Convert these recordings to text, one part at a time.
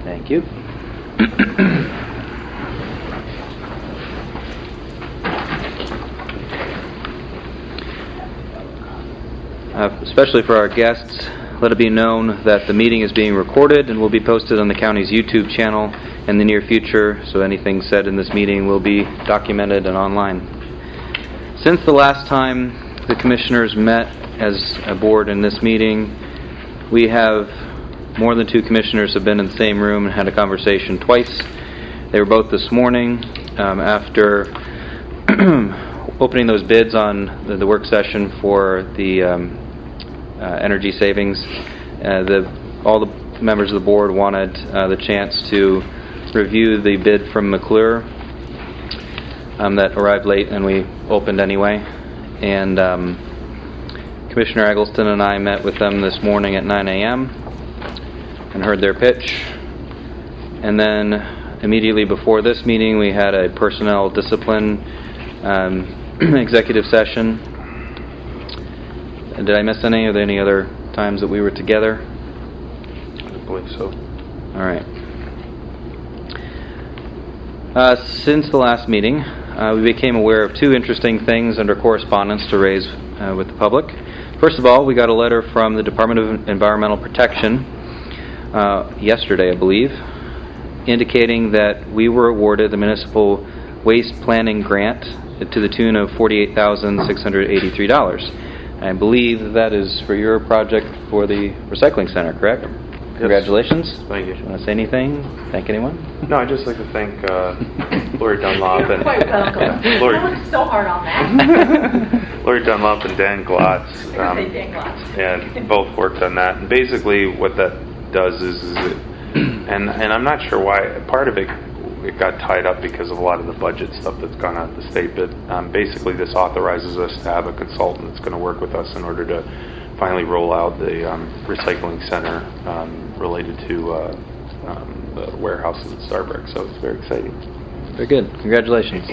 Thank you. Especially for our guests, let it be known that the meeting is being recorded and will be posted on the county's YouTube channel in the near future, so anything said in this meeting will be documented and online. Since the last time the commissioners met as a board in this meeting, we have more than 2 commissioners have been in the same room and had a conversation twice. They were both this morning after opening those bids on the work session for the energy savings. All the members of the board wanted the chance to review the bid from McGraw that arrived late and we opened anyway. And Commissioner Eggleston and I met with them this morning at 9 a.m. and heard their pitch. And then immediately before this meeting we had a personnel discipline executive session. Did I miss any? Are there any other times that we were together? I believe so. All right. Since the last meeting, we became aware of 2 interesting things under correspondence to raise with the public. First of all, we got a letter from the Department of Environmental Protection yesterday, I believe, indicating that we were awarded the Municipal Waste Planning Grant to the tune of $48,683. I believe that is for your project for the recycling center, correct? Yes. Congratulations. Thank you. Do you want to say anything? Thank anyone? No, I'd just like to thank Lori Dunlop You're and quite welcome. Lori, I worked so hard on that. Lori Dunlop and Dan Glotz, Dan Glotz. and both worked on that. And basically, what that does is it, and I'm not sure why. Part of it got tied up because of a lot of the budget stuff that's gone on at the state. But basically, this authorizes us to have a consultant that's going to work with us in order to finally roll out the recycling center related to the warehouses at Starbuck. So it's very exciting. Very good. Congratulations.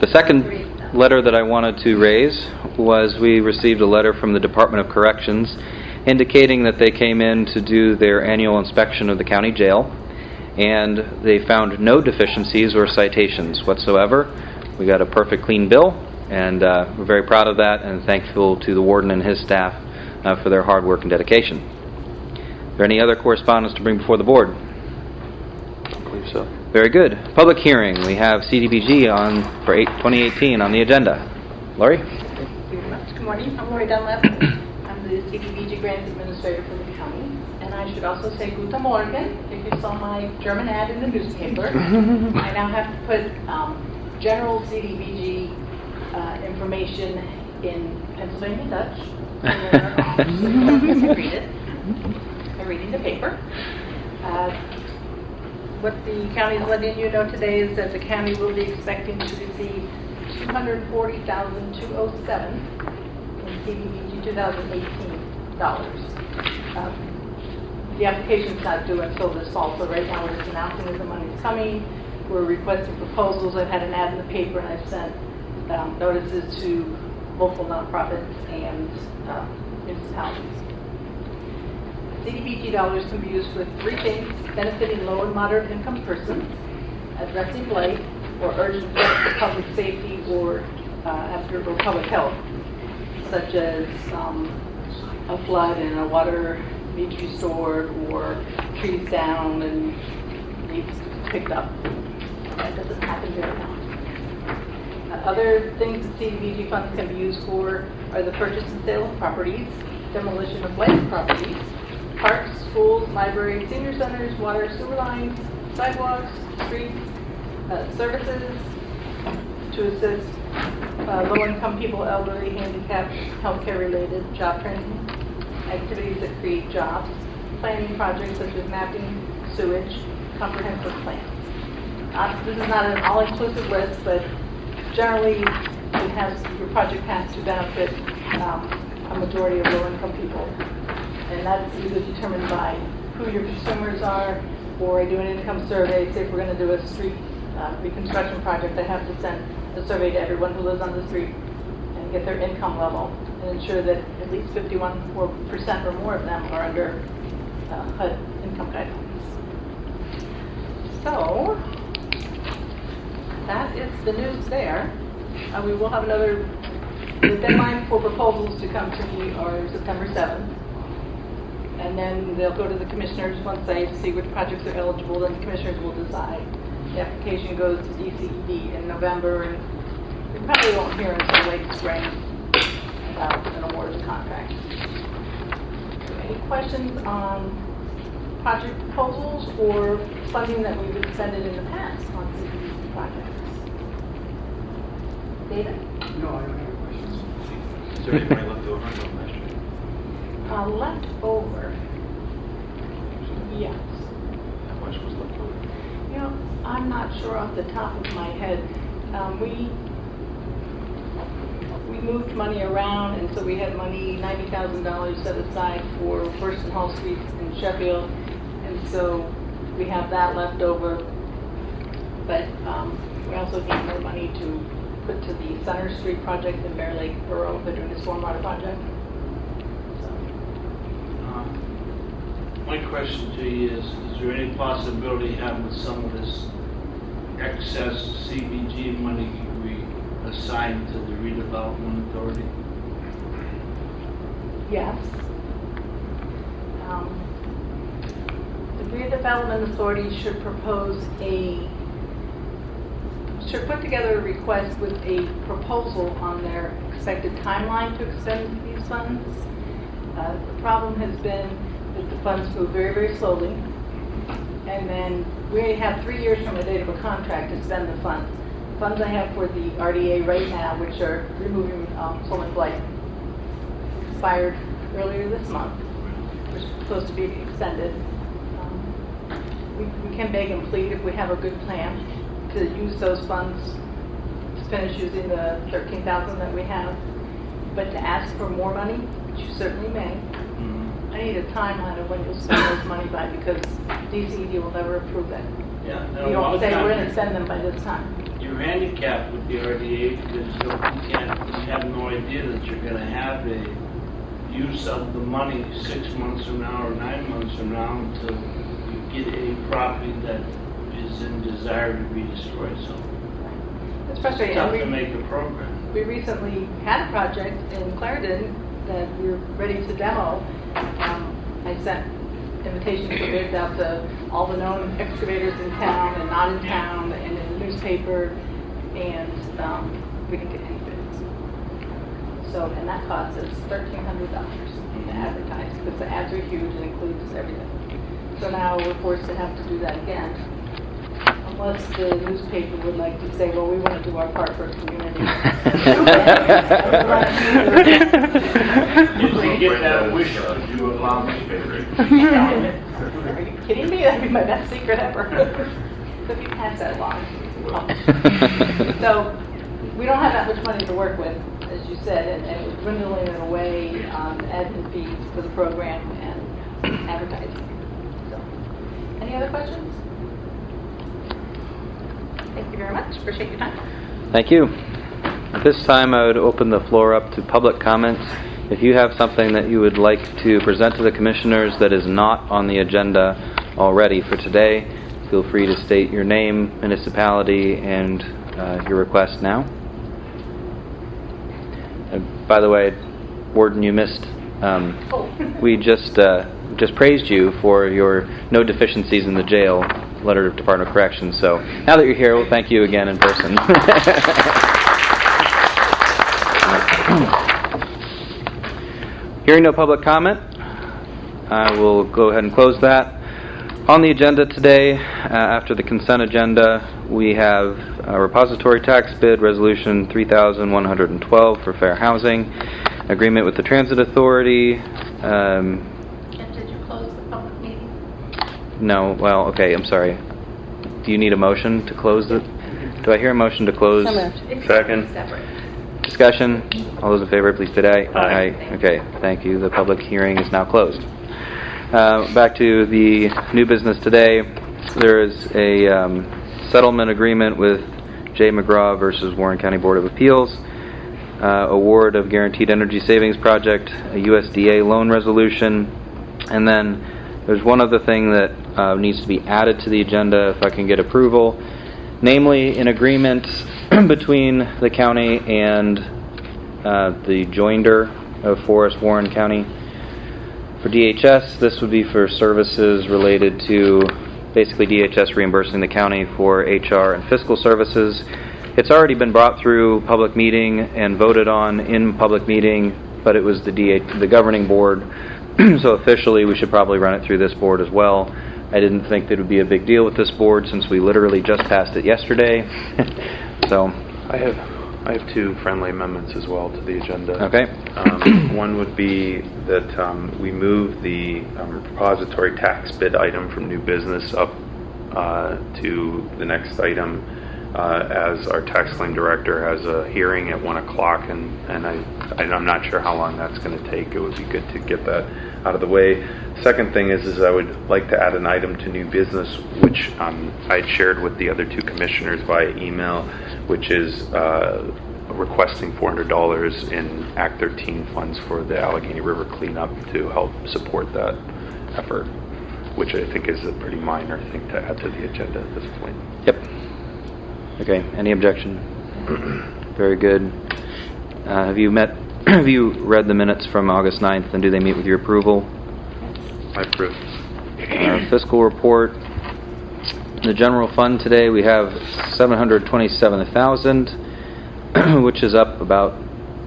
The second letter that I wanted to raise was we received a letter from the Department of Corrections indicating that they came in to do their annual inspection of the county jail, and they found no deficiencies or citations whatsoever. We got a perfect clean bill, and we're very proud of that and thankful to the warden and his staff for their hard work and dedication. Is there any other correspondence to bring before the board? I believe so. Very good. Public hearing. We have CDBG on for 2018 on the agenda. Lori? Thank you very much. Good morning. I'm Lori Dunlap. I'm the CDBG Grant Administrator for the county. And I should also say Guten Morgen. If you saw my German ad in the newspaper, I now have to put general CDBG information in Pennsylvania Dutch. You read it. I'm reading the paper. What the county is letting you know today is that the county will be expecting to receive $240,207 in CDBG 2018 dollars. The application's not due until this fall, so right now we're just announcing that the money's coming. We're requesting proposals. I've had an ad in the paper, and I've sent notices to local nonprofits and municipalities. CDBG dollars can be used for 3 things: benefiting low and moderate income persons, addressing blight, or urgent threats to public safety or public health, such as a flood and a water needs restored, or trees down and needs picked up. That doesn't happen very often. Other things that CDBG funds can be used for are the purchase and sale of properties, demolition of blighted properties, parks, schools, libraries, senior centers, water, sewer lines, sidewalks, streets, services to assist low-income people, elderly, handicapped, healthcare-related, job training, activities that create jobs, planning projects such as mapping, sewage, comprehensive plans. This is not an all-inclusive list, but generally your project has to benefit a majority of low-income people. And that's either determined by who your consumers are, or I do an income survey. Say if we're going to do a street reconstruction project, I have to send a survey to everyone who lives on the street and get their income level and ensure that at least 51% or more of them are under HUD income guidelines. So, that is the news there. We will have another, the deadline for proposals to come to me are September 7th. And then they'll go to the commissioners once they see which projects are eligible, then the commissioners will decide. The application goes to DCED in November, and we probably won't hear until late spring about an award of the contract. Any questions on project proposals or funding that we've expended in the past on CDBG projects? David? No, I don't have questions. Is there any money left over on the last year? Left over. Yes. How much was left over? You know, I'm not sure off the top of my head. We moved money around, and so we had money, $90,000 set aside for First and Hall Street in Sheffield, and so we have that left over. But we also need more money to put to the Center Street project in Bear Lake Borough. They're doing the stormwater project. My question to you is there any possibility having some of this excess CBG money we assigned to the redevelopment authority? Yes. The redevelopment authority should put together a request with a proposal on their expected timeline to expend these funds. The problem has been that the funds move very, very slowly. And then we have 3 years from the date of a contract to spend the funds. The funds I have for the RDA right now, which are removing solar blight, expired earlier this month, which is supposed to be extended. We can beg and plead if we have a good plan to use those funds to finish using the $13,000 that we have. But to ask for more money, which you certainly may, I need a timeline of when you'll spend those money by, because DCED will never approve it. Yeah. You don't say we're going to spend them by this time. You're handicapped with the RDA because you have no idea that you're going to have a use of the money 6 months from now or 9 months from now until you get a property that is in desire to be destroyed. So It's frustrating. it's tough to make a program. We recently had a project in Clarendon that we were ready to demo. I sent invitations for bids out to all the known excavators in town and not in town and in the newspaper, and we didn't get any bids. So, and that cost us $1,300 to advertise, because the ads are huge and includes everything. So now we're forced to have to do that again. Unless the newspaper would like to say, well, we want to do our part for the community. If you get that wish, would you allow me? Are you kidding me? That'd be my best secret ever. So if you pass that along. So we don't have that much money to work with, as you said, and we're dwindling it away on admin fees for the program and advertising. So, any other questions? Thank you very much. Appreciate your time. Thank you. At this time, I would open the floor up to public comments. If you have something that you would like to present to the commissioners that is not on the agenda already for today, feel free to state your name, municipality, and your request now. By the way, Warden, you missed. We just praised you for your no deficiencies in the jail letter of Department of Corrections. So now that you're here, we'll thank you again in person. Hearing no public comment, I will go ahead and close that. On the agenda today, after the consent agenda, we have a repository tax bid, Resolution 3112 for fair housing, agreement with the Transit Authority. Did you close the public meeting? No, well, okay, I'm sorry. Do you need a motion to close it? Do I hear a motion to close? Second. Separate. Discussion? All those in favor, please state aye. Aye. Okay, thank you. The public hearing is now closed. Back to the new business today. There is a settlement agreement with J. McGraw versus Warren County Board of Appeals. Award of Guaranteed Energy Savings Project, a USDA loan resolution. And then there's one other thing that needs to be added to the agenda if I can get approval. Namely, an agreement between the county and the joinder of Forest Warren County. For DHS, this would be for services related to basically DHS reimbursing the county for HR and fiscal services. It's already been brought through public meeting and voted on in public meeting, but it was the governing board, so officially we should probably run it through this board as well. I didn't think that it would be a big deal with this board since we literally just passed it yesterday. So I have two friendly amendments as well to the agenda. Okay. One would be that we move the repository tax bid item from new business up to the next item, as our tax claim director has a hearing at 1 o'clock, and I'm not sure how long that's going to take. It would be good to get that out of the way. Second thing is I would like to add an item to new business, which I'd shared with the other two commissioners via email, which is requesting $400 in Act 13 funds for the Allegheny River cleanup to help support that effort, which I think is a pretty minor thing to add to the agenda at this point. Yep. Okay, any objection? Very good. Have you read the minutes from August 9th, and do they meet with your approval? I approve. Fiscal report. In the general fund today, we have $727,000, which is up about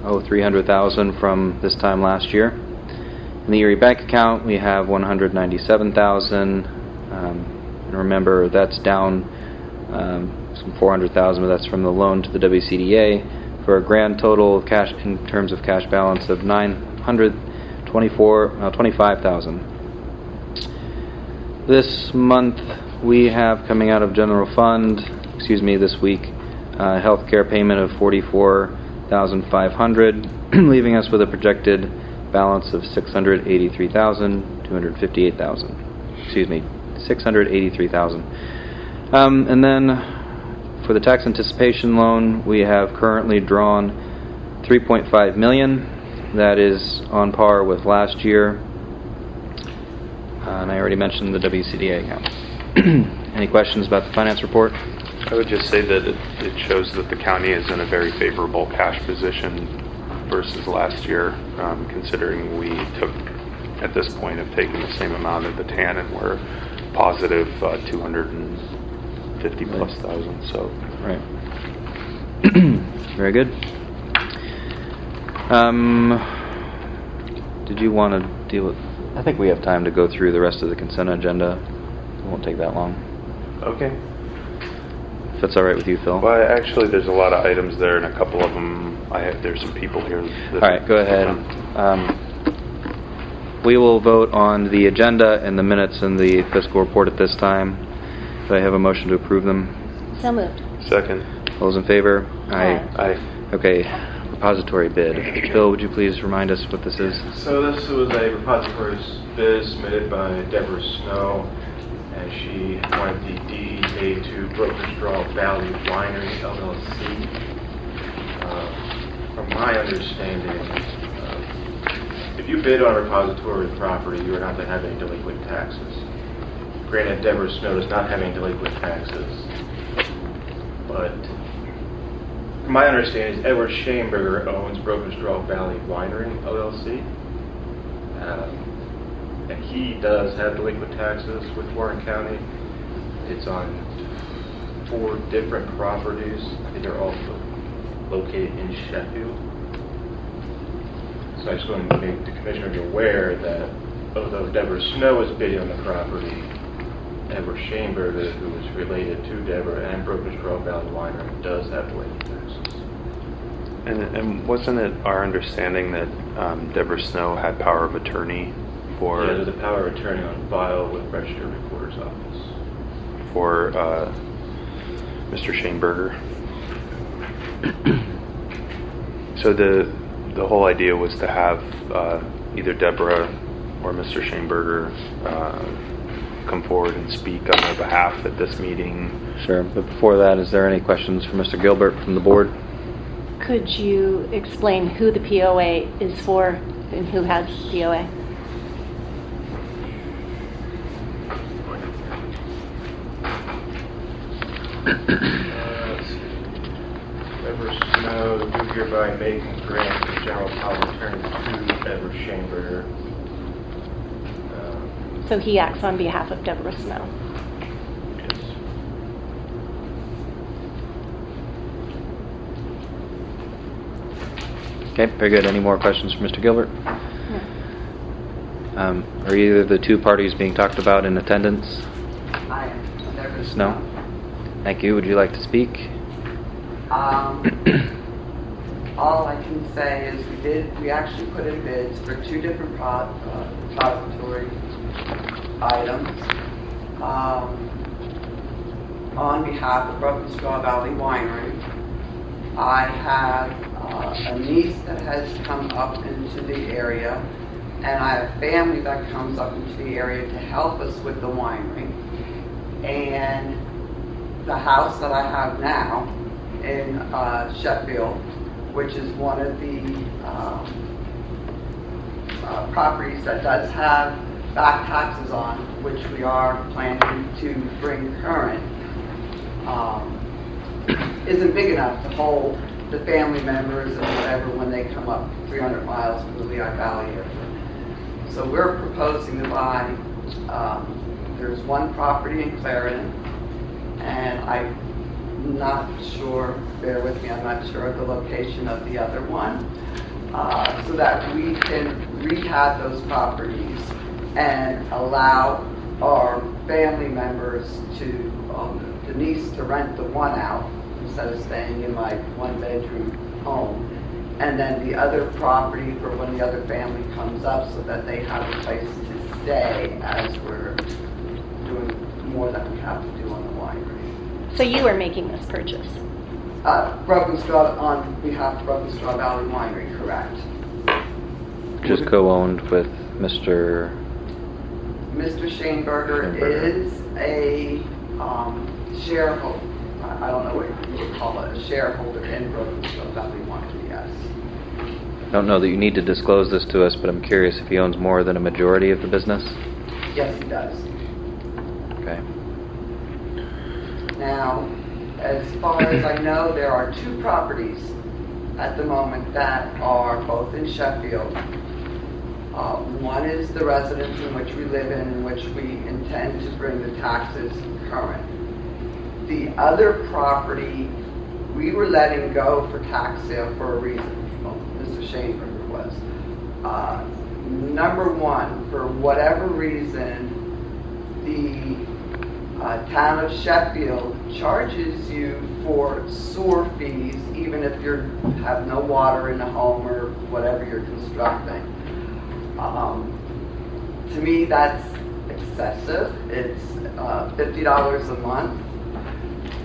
$300,000 from this time last year. In the Erie bank account, we have $197,000. And remember, that's down some $400,000, but that's from the loan to the WCDA, for a grand total of cash in terms of cash balance of $925,000. This month we have coming out of general fund, this week, healthcare payment of $44,500, leaving us with a projected balance of $683,000. And then for the tax anticipation loan, we have currently drawn $3.5 million. That is on par with last year. And I already mentioned the WCDA account. Any questions about the finance report? I would just say that it shows that the county is in a very favorable cash position versus last year, considering we took, at this point, have taken the same amount of the TAN, and we're positive 250 plus thousand. So right. Very good. Did you want to deal with? I think we have time to go through the rest of the consent agenda. It won't take that long. okay. If that's all right with you, Phil. Well, actually, there's a lot of items there, and a couple of them, there's some people here. All right, go ahead. We will vote on the agenda and the minutes and the fiscal report at this time. Do I have a motion to approve them? So moved. Second. All those in favor? Aye. Okay, repository bid. Bill, would you please remind us what this is? So this was a repository bid submitted by Debra Snow, and she wanted the deed made to Broker's Draw Valley Winery LLC. From my understanding, if you bid on a repository property, you are not to have any delinquent taxes. Granted, Debra Snow does not have any delinquent taxes, but from my understanding, Edward Shaneberger owns Broker's Draw Valley Winery LLC, and he does have delinquent taxes with Warren County. It's on 4 different properties. I think they're all located in Sheffield. So I just want to make the commissioners aware that although Debra Snow is bidding on the property, Edward Shaneberger, who is related to Debra and Broker's Draw Valley Winery, does have delinquent taxes. And wasn't it our understanding that Debra Snow had power of attorney for... Yeah, there's a power of attorney on file with Register Recorder's Office. For Mr. Shaneberger. So the whole idea was to have either Debra or Mr. Shaneberger come forward and speak on their behalf at this meeting. Sure, but before that, is there any questions for Mr. Gilbert from the board? Could you explain who the POA is for and who has POA? Debra Snow, do hereby make and grant the general power attorney to Edward Shaneberger. So he acts on behalf of Debra Snow. Yes. Okay, very good. Any more questions for Mr. Gilbert? No. Are either of the two parties being talked about in attendance? I am. Debra Ms. Snow? Thank you. Would you like to speak? All I can say is we actually put in bids for two different repository items on behalf of Broken Straw Valley Winery. I have a niece that has come up into the area, and I have family that comes up into the area to help us with the winery. And the house that I have now in Sheffield, which is one of the properties that does have back taxes on, which we are planning to bring current, isn't big enough to hold the family members and whatever when they come up 300 miles from the Lehigh Valley area. So we're proposing to buy, there's one property in Clarendon, and I'm not sure, bear with me, I'm not sure of the location of the other one, so that we can rehab those properties and allow our family members to, the niece to rent the one out instead of staying in my one-bedroom home, and then the other property for when the other family comes up so that they have a place to stay as we're doing more than we have to do on the winery. So you are making this purchase? Broken Straw, on behalf of Broken Straw Valley Winery, correct. Just co-owned with Mr. Mr. Shaneberger is a shareholder, I don't know what you would call it, a shareholder in Broken Straw Valley Winery, yes. I don't know that you need to disclose this to us, but I'm curious if he owns more than a majority of the business? Yes, he does. Okay. Now, as far as I know, there are two properties at the moment that are both in Sheffield. One is the residence in which we live in which we intend to bring the taxes current. The other property, we were letting go for tax sale for a reason. Well, Mr. Shaneberger was. Number one, for whatever reason, the town of Sheffield charges you for sewer fees even if you have no water in the home or whatever you're constructing. To me, that's excessive. It's $50 a month.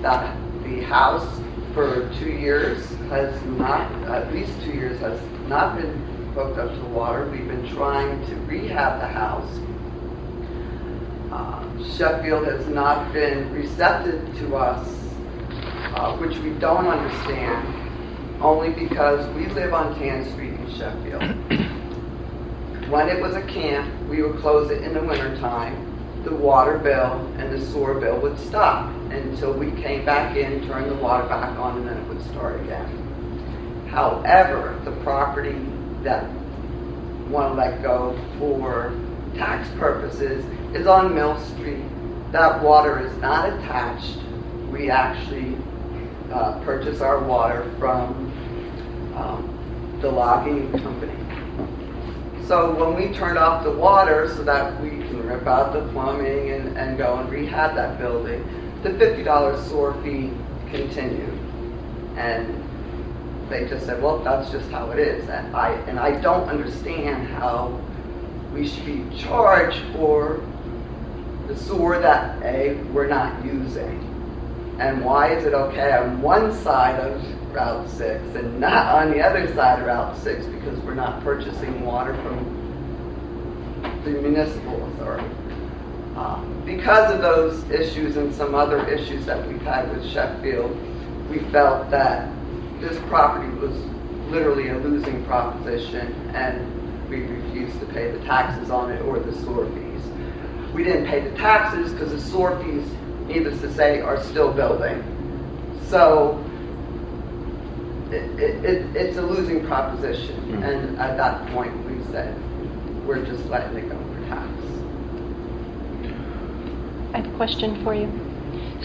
That the house for 2 years has not, at least 2 years, has not been hooked up to water. We've been trying to rehab the house. Sheffield has not been receptive to us, which we don't understand, only because we live on Tan Street in Sheffield. When it was a camp, we would close it in the wintertime. The water bill and the sewer bill would stop until we came back in, turned the water back on, and then it would start again. However, the property that we want to let go for tax purposes is on Mill Street. That water is not attached. We actually purchase our water from the logging company. So when we turned off the water so that we can rip out the plumbing and go and rehab that building, the $50 sewer fee continued. And they just said, well, that's just how it is. And I don't understand how we should be charged for the sewer that, A, we're not using. And why is it okay on one side of Route 6 and not on the other side of Route 6 because we're not purchasing water from the municipal authority? Because of those issues and some other issues that we've had with Sheffield, we felt that this property was literally a losing proposition and we refused to pay the taxes on it or the sewer fees. We didn't pay the taxes because the sewer fees, needless to say, are still building. So it's a losing proposition. Mm. And at that point, we said, we're just letting it go for tax. I have a question for you.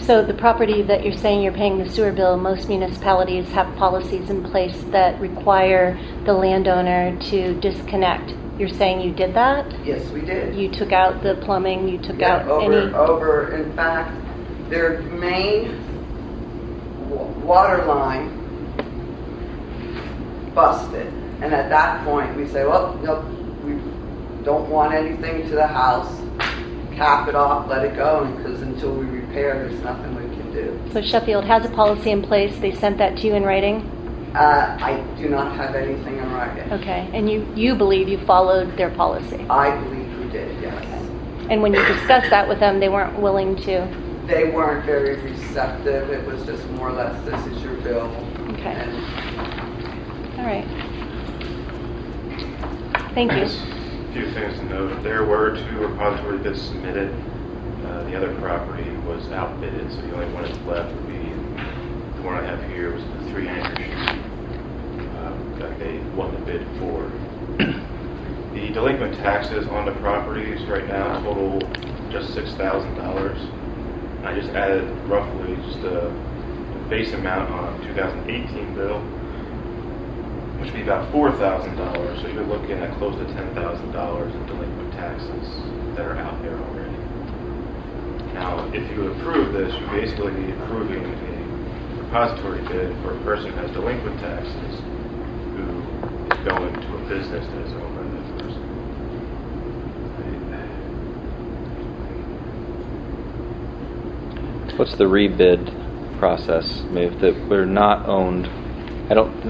So the property that you're saying you're paying the sewer bill, most municipalities have policies in place that require the landowner to disconnect. You're saying you did that? Yes, we did. You took out the plumbing, you took Yeah, out over, in fact, their main water line busted. And at that point, we say, well, nope, we don't want anything to the house. Cap it off, let it go, because until we repair, there's nothing we can do. So Sheffield has a policy in place. They sent that to you in writing? I do not have anything in writing. Okay. And you believe you followed their policy? I believe we did, yes. And when you discussed that with them, they weren't willing to? They weren't very receptive. It was just more or less, this is your bill. Okay. And All right. Thank you. A few things to note. There were 2 repository bids submitted. The other property was outbidded, so the only one that's left would be the one I have here, was the 3 anchor sheet that they won the bid for. The delinquent taxes on the properties right now total just $6,000. I just added roughly just the base amount on a 2018 bill, which would be about $4,000. So you're looking at close to $10,000 in delinquent taxes that are out there already. Now, if you approve this, you basically be approving a repository bid for a person who has delinquent taxes who is going to a business that is owned by that person. What's the rebid process? I mean, if we're not owned,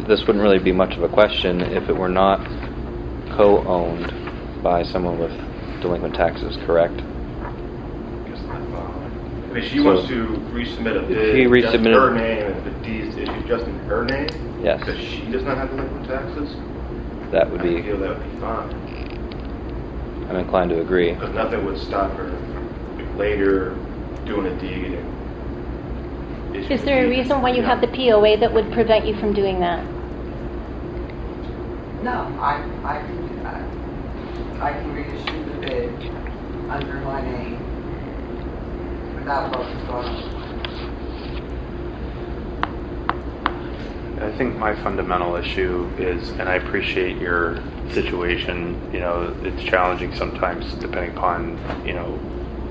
this wouldn't really be much of a question if it were not co-owned by someone with delinquent taxes, correct? I mean, she wants to resubmit a bid, just her name, and if the deed is issued just in her name, Yes. because she does not have delinquent taxes, That would I be, feel that would be fine. I'm inclined to agree. Because nothing would stop her later doing a deed. And issuing Is there a deed. reason why you have the POA that would prevent you from doing that? no, I can do that. I can reissue the bid under my name without what's going on. I think my fundamental issue is, and I appreciate your situation, it's challenging sometimes depending upon,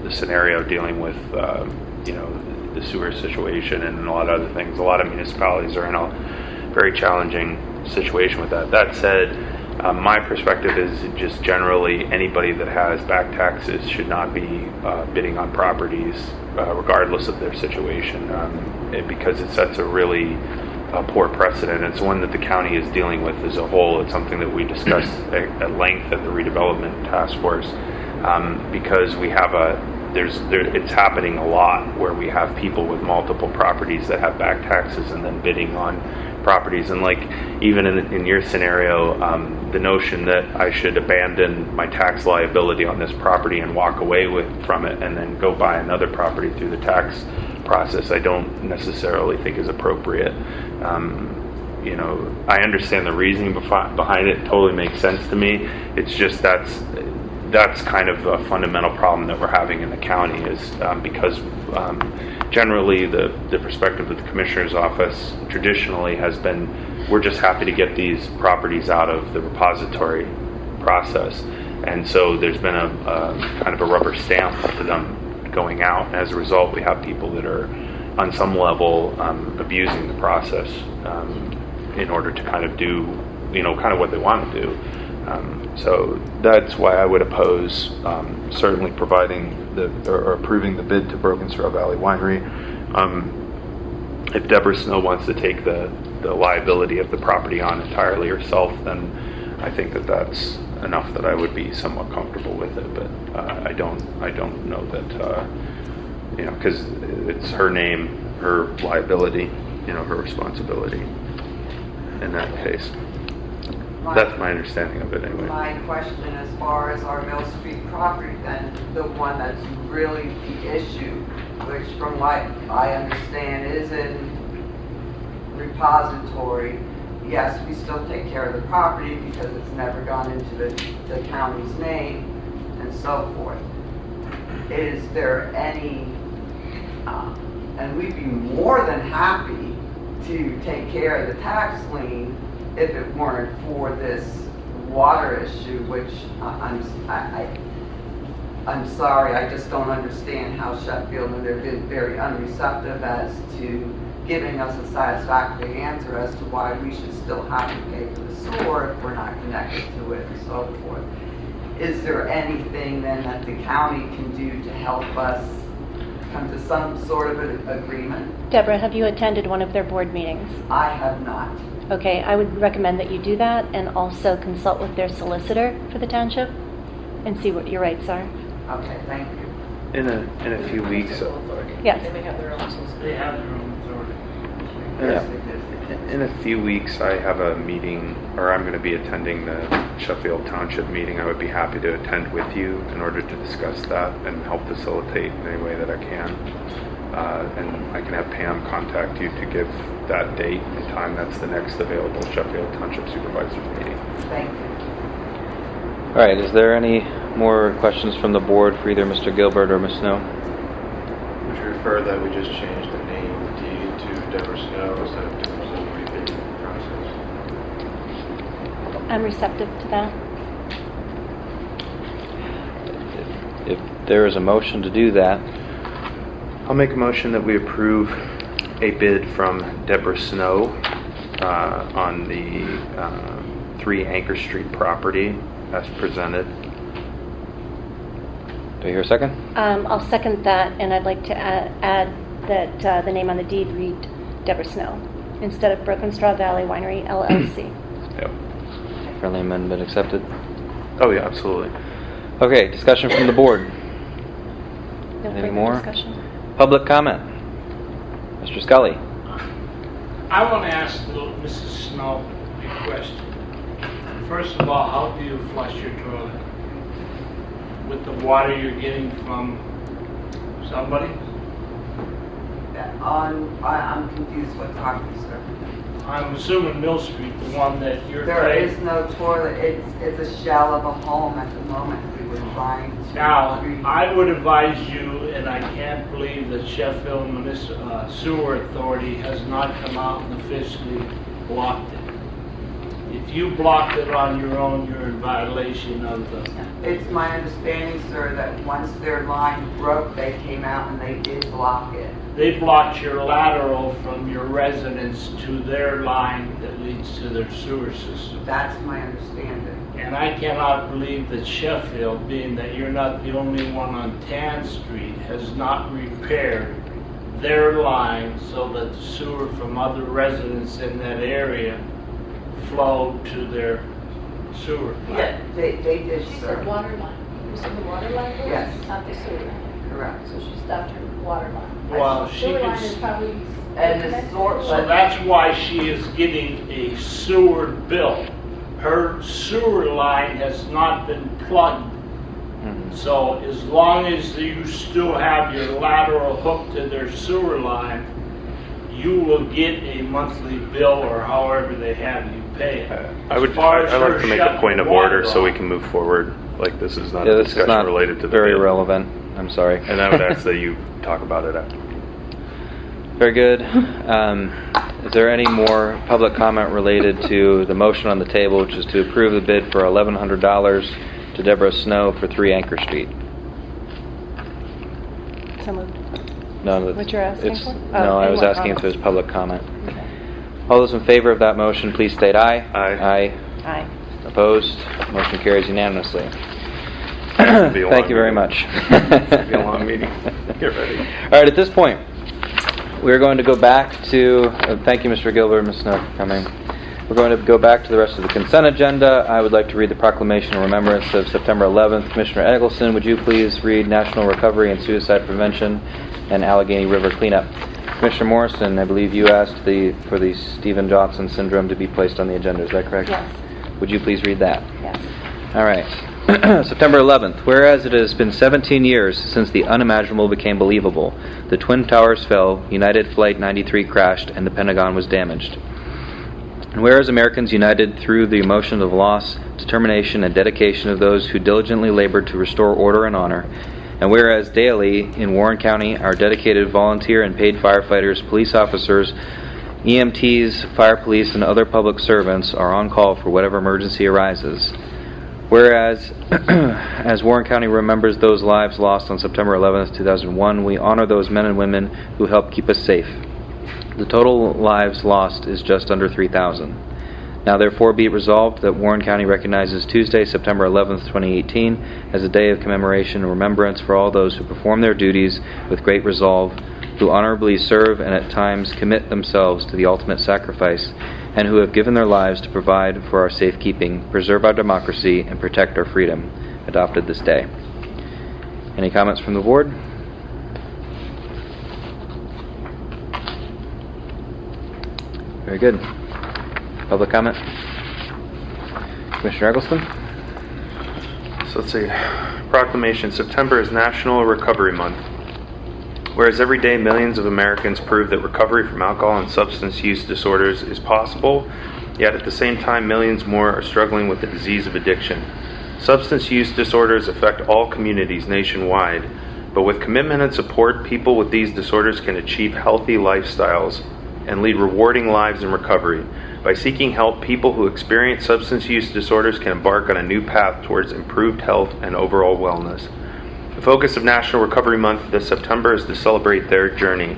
the scenario dealing with, the sewer situation and a lot of other things. A lot of municipalities are in a very challenging situation with that. That said, my perspective is just generally anybody that has back taxes should not be bidding on properties regardless of their situation, because it sets a really poor precedent. It's one that the county is dealing with as a whole. It's something that we discussed at length at the redevelopment task force, because we have it's happening a lot where we have people with multiple properties that have back taxes and then bidding on properties. And like even in your scenario, the notion that I should abandon my tax liability on this property and walk away from it and then go buy another property through the tax process, I don't necessarily think is appropriate. I understand the reasoning behind it. It totally makes sense to me. It's just that's kind of a fundamental problem that we're having in the county is because generally the perspective of the commissioner's office traditionally has been, we're just happy to get these properties out of the repository process. And so there's been a kind of a rubber stamp to them going out. And as a result, we have people that are on some level abusing the process in order to kind of do, kind of what they want to do. So that's why I would oppose certainly providing or approving the bid to Broken Straw Valley Winery. If Debra Snow wants to take the liability of the property on entirely herself, then I think that's enough that I would be somewhat comfortable with it. But I don't know that because it's her name, her liability, her responsibility in that case. That's my understanding of it anyway. My question as far as our Mill Street property, then the one that's really the issue, which from what I understand is in repository, yes, we still take care of the property because it's never gone into the county's name and so forth. Is there any, and we'd be more than happy to take care of the tax lien if it weren't for this water issue, which I'm sorry, I just don't understand how Sheffield, and they've been very unreceptive as to giving us a satisfactory answer as to why we should still have to pay for the sewer if we're not connected to it and so forth. Is there anything then that the county can do to help us come to some sort of an agreement? Debra, have you attended one of their board meetings? I have not. Okay, I would recommend that you do that and also consult with their solicitor for the township and see what your rights are. Okay, thank you. In a few weeks, Yes. They may have their own solicitor. They have their own authority. Yes, it is. in a few weeks, I have a meeting, or I'm going to be attending the Sheffield Township meeting. I would be happy to attend with you in order to discuss that and help facilitate in any way that I can. And I can have Pam contact you to give that date and time. That's the next available Sheffield Township Supervisors meeting. Thank you. All right, is there any more questions from the board for either Mr. Gilbert or Ms. Snow? Would you refer that we just changed the name of the deed to Debra Snow instead of Debra Snow rebidding process? I'm receptive to that. If there is a motion to do that, I'll make a motion that we approve a bid from Debra Snow on the 3 Anchor Street property as presented. do I hear a second? I'll second that, and I'd like to add that the name on the deed read Debra Snow instead of Broken Straw Valley Winery LLC. Yep. Friendly amendment accepted. Oh yeah, absolutely. Okay, discussion from the board. No Any further more? discussion. Public comment. Mr. Scully. I want to ask little Mrs. Snow a question. First of all, how do you flush your toilet? With the water you're getting from somebody? I'm confused what talking, sir. I'm assuming Mill Street, the one that you're There paying. is no toilet. It's a shell of a home at the moment. We were trying to. Now, I would advise you, and I can't believe that Sheffield Sewer Authority has not come out and officially blocked it. If you blocked it on your own, you're in violation of the... It's my understanding, sir, that once their line broke, they came out and they did block it. They blocked your lateral from your residence to their line that leads to their sewer system. That's my understanding. And I cannot believe that Sheffield, being that you're not the only one on Tan Street, has not repaired their line so that the sewer from other residents in that area flowed to their sewer line. Yeah, they did, She sir. said water line. You said the water line was? Yes. Not the sewer line. Correct. So she stopped her water line. Well, she Sewer could line is probably. And the connected. sort- So that's why she is getting a sewer bill. Her sewer line has not been plugged. So as long as you still have your lateral hooked to their sewer line, you will get a monthly bill or however they have you pay it. I'd like to make a point of order so we can move forward. Like this is not Yeah, a this is discussion not related to the very bid. relevant. I'm sorry. And I would ask that you talk about it after. Very good. Is there any more public comment related to the motion on the table, which is to approve the bid for $1,100 to Debra Snow for 3 Anchor Street? So moved. No, that's- What you're asking it's- for? No, Oh, I any was more asking if comments? there's public comment. Okay. All those in favor of that motion, please state aye. Aye. Aye. Opposed? Motion carries unanimously. Be a long Thank you very meeting. much. It's be a long meeting. Get ready. All right, at this point, we're going to go back to, thank you, Mr. Gilbert and Ms. Snow, for coming. We're going to go back to the rest of the consent agenda. I would like to read the Proclamation of Remembrance of September 11th. Commissioner Eggleston, would you please read National Recovery and Suicide Prevention and Allegheny River Cleanup? Commissioner Morrison, I believe you asked for the Stephen Johnson syndrome to be placed on the agenda. Is that correct? Yes. Would you please read that? Yes. All right. September 11th, whereas it has been 17 years since the unimaginable became believable, the Twin Towers fell, United Flight 93 crashed, and the Pentagon was damaged. And whereas Americans united through the emotion of loss, determination, and dedication of those who diligently labored to restore order and honor, and whereas daily in Warren County, our dedicated volunteer and paid firefighters, police officers, EMTs, fire police, and other public servants are on call for whatever emergency arises. Whereas, as Warren County remembers those lives lost on September 11th, 2001, we honor those men and women who helped keep us safe. The total lives lost is just under 3,000. Now therefore be it resolved that Warren County recognizes Tuesday, September 11th, 2018 as a day of commemoration and remembrance for all those who perform their duties with great resolve, who honorably serve and at times commit themselves to the ultimate sacrifice, and who have given their lives to provide for our safekeeping, preserve our democracy, and protect our freedom, adopted this day. Any comments from the board? Very good. Public comment? Commissioner Eggleston? So let's see. Proclamation. September is National Recovery Month. Whereas every day millions of Americans prove that recovery from alcohol and substance use disorders is possible, yet at the same time millions more are struggling with the disease of addiction. Substance use disorders affect all communities nationwide, but with commitment and support, people with these disorders can achieve healthy lifestyles and lead rewarding lives in recovery. By seeking help, people who experience substance use disorders can embark on a new path towards improved health and overall wellness. The focus of National Recovery Month this September is to celebrate their journey.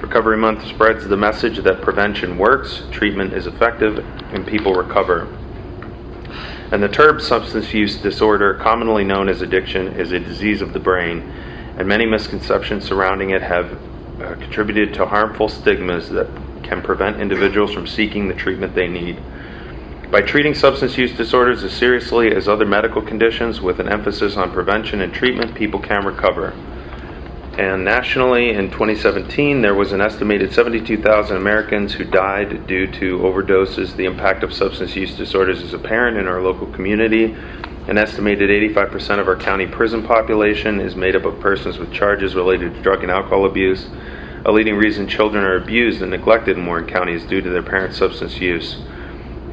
Recovery Month spreads the message that prevention works, treatment is effective, and people recover. And the term substance use disorder, commonly known as addiction, is a disease of the brain, and many misconceptions surrounding it have contributed to harmful stigmas that can prevent individuals from seeking the treatment they need. By treating substance use disorders as seriously as other medical conditions with an emphasis on prevention and treatment, people can recover. And nationally, in 2017, there was an estimated 72,000 Americans who died due to overdoses. The impact of substance use disorders is apparent in our local community. An estimated 85% of our county prison population is made up of persons with charges related to drug and alcohol abuse. A leading reason children are abused and neglected in Warren County is due to their parents' substance use.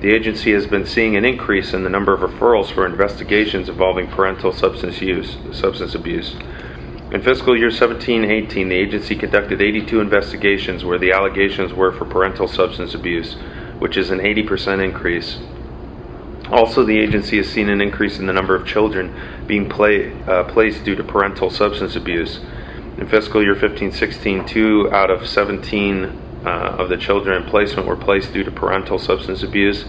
The agency has been seeing an increase in the number of referrals for investigations involving parental substance abuse. In fiscal year 17-18, the agency conducted 82 investigations where the allegations were for parental substance abuse, which is an 80% increase. Also, the agency has seen an increase in the number of children being placed due to parental substance abuse. In fiscal year 15-16, 2 out of 17 of the children in placement were placed due to parental substance abuse.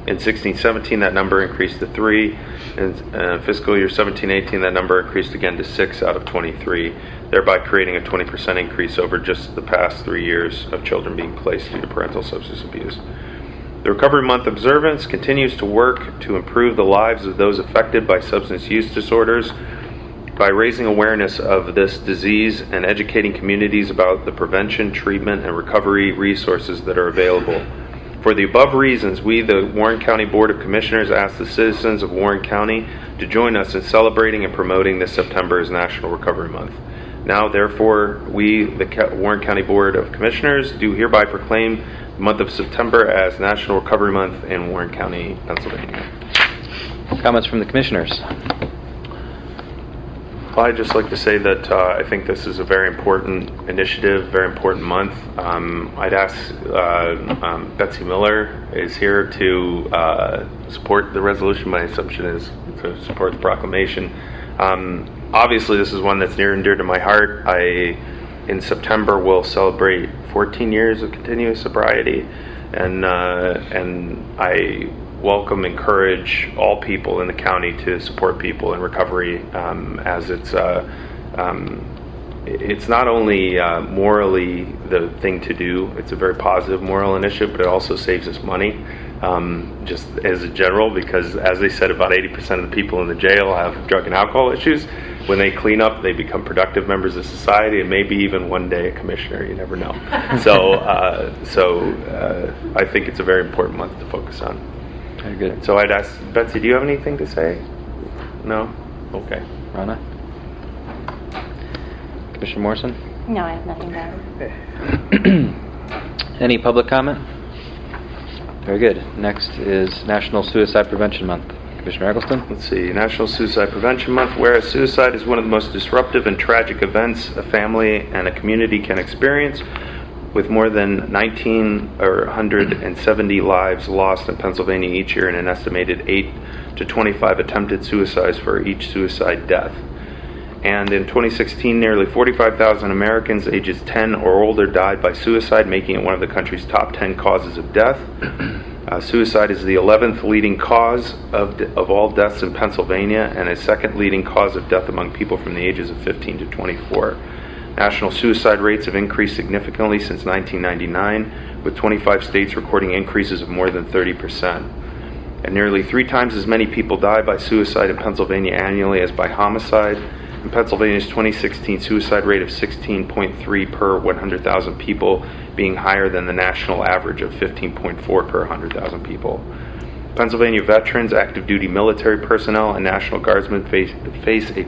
In 16-17, that number increased to 3. In fiscal year 17-18, that number increased again to 6 out of 23, thereby creating a 20% increase over just the past 3 years of children being placed due to parental substance abuse. The Recovery Month observance continues to work to improve the lives of those affected by substance use disorders by raising awareness of this disease and educating communities about the prevention, treatment, and recovery resources that are available. For the above reasons, we, the Warren County Board of Commissioners, ask the citizens of Warren County to join us in celebrating and promoting this September as National Recovery Month. Now, therefore, we, the Warren County Board of Commissioners, do hereby proclaim the month of September as National Recovery Month in Warren County, Pennsylvania. Comments from the commissioners? I'd just like to say that I think this is a very important initiative, very important month. I'd ask Betsy Miller is here to support the resolution. My assumption is to support the proclamation. Obviously, this is one that's near and dear to my heart. In September, will celebrate 14 years of continuous sobriety, and I welcome, encourage all people in the county to support people in recovery, as it's not only morally the thing to do, it's a very positive moral initiative, but it also saves us money, just as a general, because as they said, about 80% of the people in the jail have drug and alcohol issues. When they clean up, they become productive members of society, and maybe even one day a commissioner, you never know. So I think it's a very important month to focus on. Very good. So I'd ask Betsy, do you have anything to say? No? Okay. Rana? Commissioner Morrison? No, I have nothing to add. Any public comment? Very good. Next is National Suicide Prevention Month. Commissioner Eggleston? Let's see, National Suicide Prevention Month. Whereas suicide is one of the most disruptive and tragic events a family and a community can experience, with more than 170 lives lost in Pennsylvania each year and an estimated 8 to 25 attempted suicides for each suicide death. And in 2016, nearly 45,000 Americans ages 10 or older died by suicide, making it one of the country's top 10 causes of death. Suicide is the 11th leading cause of all deaths in Pennsylvania and a second leading cause of death among people from the ages of 15 to 24. National suicide rates have increased significantly since 1999, with 25 states recording increases of more than 30%. And nearly 3 times as many people die by suicide in Pennsylvania annually as by homicide. In Pennsylvania's 2016 suicide rate of 16.3 per 100,000 people, being higher than the national average of 15.4 per 100,000 people. Pennsylvania veterans, active duty military personnel, and National Guardsmen face a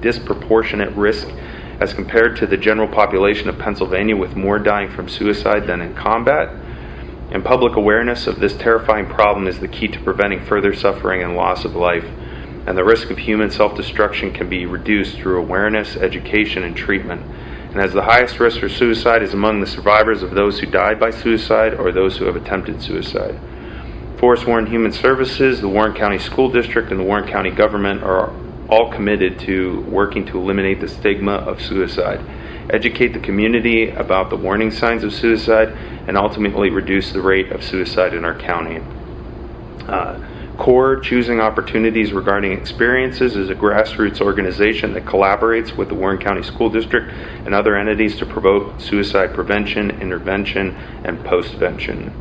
disproportionate risk as compared to the general population of Pennsylvania, with more dying from suicide than in combat. And public awareness of this terrifying problem is the key to preventing further suffering and loss of life. And the risk of human self-destruction can be reduced through awareness, education, and treatment. And as the highest risk for suicide is among the survivors of those who died by suicide or those who have attempted suicide. Forest Warren Human Services, the Warren County School District, and the Warren County government are all committed to working to eliminate the stigma of suicide, educate the community about the warning signs of suicide, and ultimately reduce the rate of suicide in our county. CORE, Choosing Opportunities Regarding Experiences, is a grassroots organization that collaborates with the Warren County School District and other entities to promote suicide prevention, intervention, and postvention.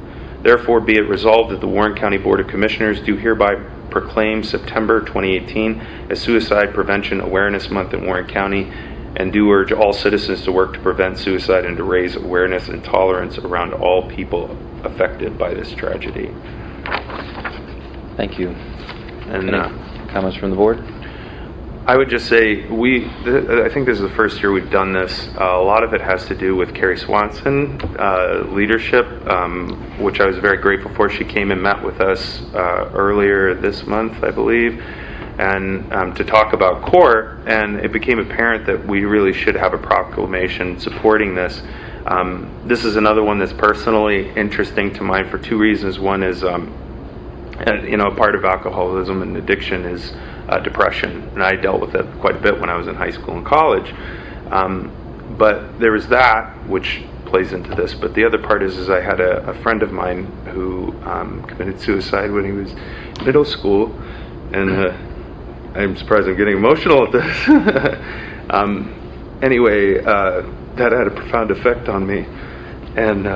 Therefore, be it resolved that the Warren County Board of Commissioners do hereby proclaim September 2018 as Suicide Prevention Awareness Month in Warren County, and do urge all citizens to work to prevent suicide and to raise awareness and tolerance around all people affected by this tragedy. Thank you. And Any comments from the board? I would just say I think this is the first year we've done this. A lot of it has to do with Carrie Swanson leadership, which I was very grateful for. She came and met with us earlier this month, I believe, and to talk about CORE, and it became apparent that we really should have a proclamation supporting this. This is another one that's personally interesting to mine for 2 reasons. One is, a part of alcoholism and addiction is depression, and I dealt with it quite a bit when I was in high school and college. But there was that, which plays into this. But the other part is I had a friend of mine who committed suicide when he was in middle school, and I'm surprised I'm getting emotional at this. Anyway, that had a profound effect on me, and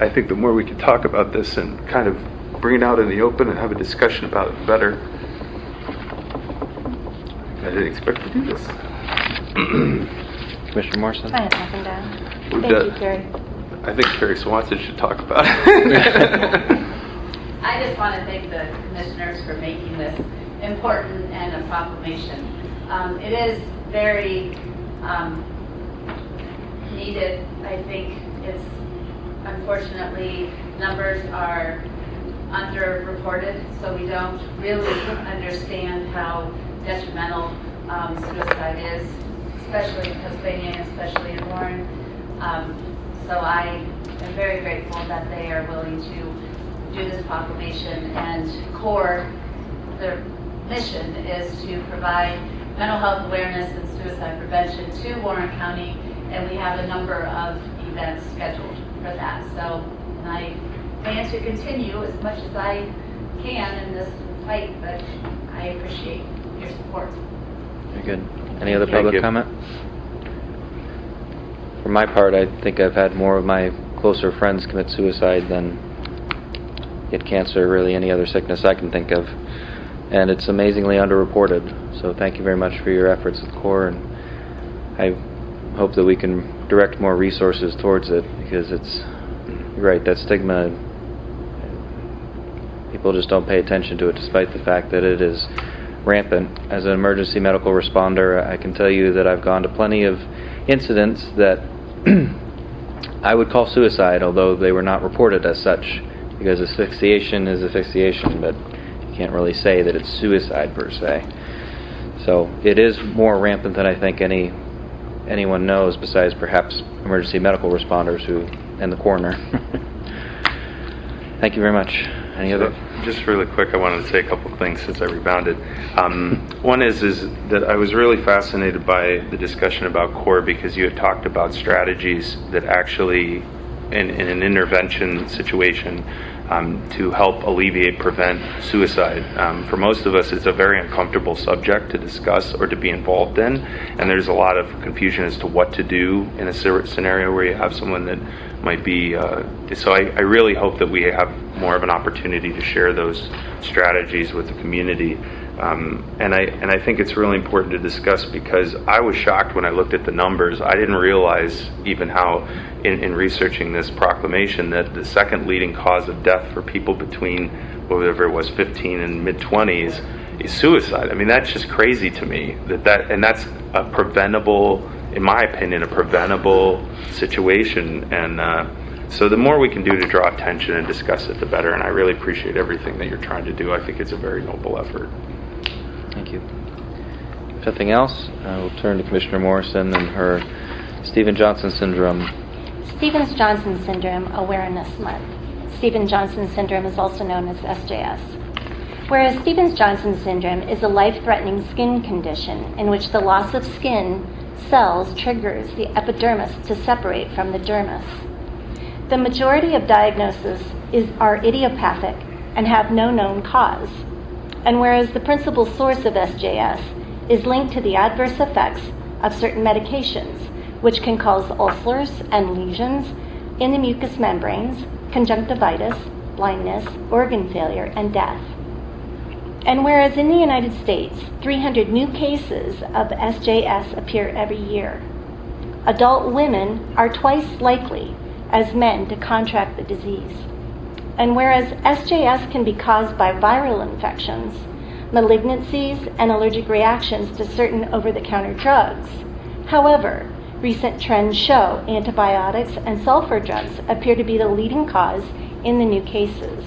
I think the more we could talk about this and kind of bring it out in the open and have a discussion about it, the better. I didn't expect to do this. Commissioner Morrison? I have nothing to add. Who Thank does? you, Carrie. I think Carrie Swanson should talk about it. I just want to thank the commissioners for making this important and a proclamation. It is very needed. I think it's, unfortunately, numbers are underreported, so we don't really understand how detrimental suicide is, especially in Pennsylvania and especially in Warren. So I am very grateful that they are willing to do this proclamation, and CORE, their mission is to provide mental health awareness and suicide prevention to Warren County, and we have a number of events scheduled for that. So I plan to continue as much as I can in this fight, but I appreciate your support. Very good. Any other Thank public you. comment? For my part, I think I've had more of my closer friends commit suicide than get cancer, or really any other sickness I can think of. And it's amazingly underreported. So thank you very much for your efforts with CORE, and I hope that we can direct more resources towards it, because it's, you're right, that stigma, people just don't pay attention to it, despite the fact that it is rampant. As an emergency medical responder, I can tell you that I've gone to plenty of incidents that I would call suicide, although they were not reported as such, because asphyxiation is asphyxiation, but you can't really say that it's suicide per se. So it is more rampant than I think anyone knows, besides perhaps emergency medical responders and the coroner. Thank you very much. Any other? Just really quick, I wanted to say a couple of things since I rebounded. One is that I was really fascinated by the discussion about CORE, because you had talked about strategies that actually, in an intervention situation, to help alleviate, prevent suicide. For most of us, it's a very uncomfortable subject to discuss or to be involved in, and there's a lot of confusion as to what to do in a scenario where you have someone that might be. So I really hope that we have more of an opportunity to share those strategies with the community. And I think it's really important to discuss, because I was shocked when I looked at the numbers. I didn't realize even how, in researching this proclamation, that the second leading cause of death for people between whatever it was, 15 and mid-20s, is suicide. I mean, that's just crazy to me. And that's a preventable, in my opinion, a preventable situation. And so the more we can do to draw attention and discuss it, the better. And I really appreciate everything that you're trying to do. I think it's a very noble effort. Thank you. If nothing else, I will turn to Commissioner Morrison and her Stevens-Johnson syndrome. Stevens-Johnson Syndrome Awareness Month. Stevens-Johnson Syndrome is also known as SJS. Whereas Stevens-Johnson Syndrome is a life-threatening skin condition in which the loss of skin cells triggers the epidermis to separate from the dermis. The majority of diagnoses are idiopathic and have no known cause. And whereas the principal source of SJS is linked to the adverse effects of certain medications, which can cause ulcers and lesions in the mucous membranes, conjunctivitis, blindness, organ failure, and death. And whereas in the United States, 300 new cases of SJS appear every year, adult women are twice likely as men to contract the disease. And whereas SJS can be caused by viral infections, malignancies, and allergic reactions to certain over-the-counter drugs, however, recent trends show antibiotics and sulfur drugs appear to be the leading cause in the new cases.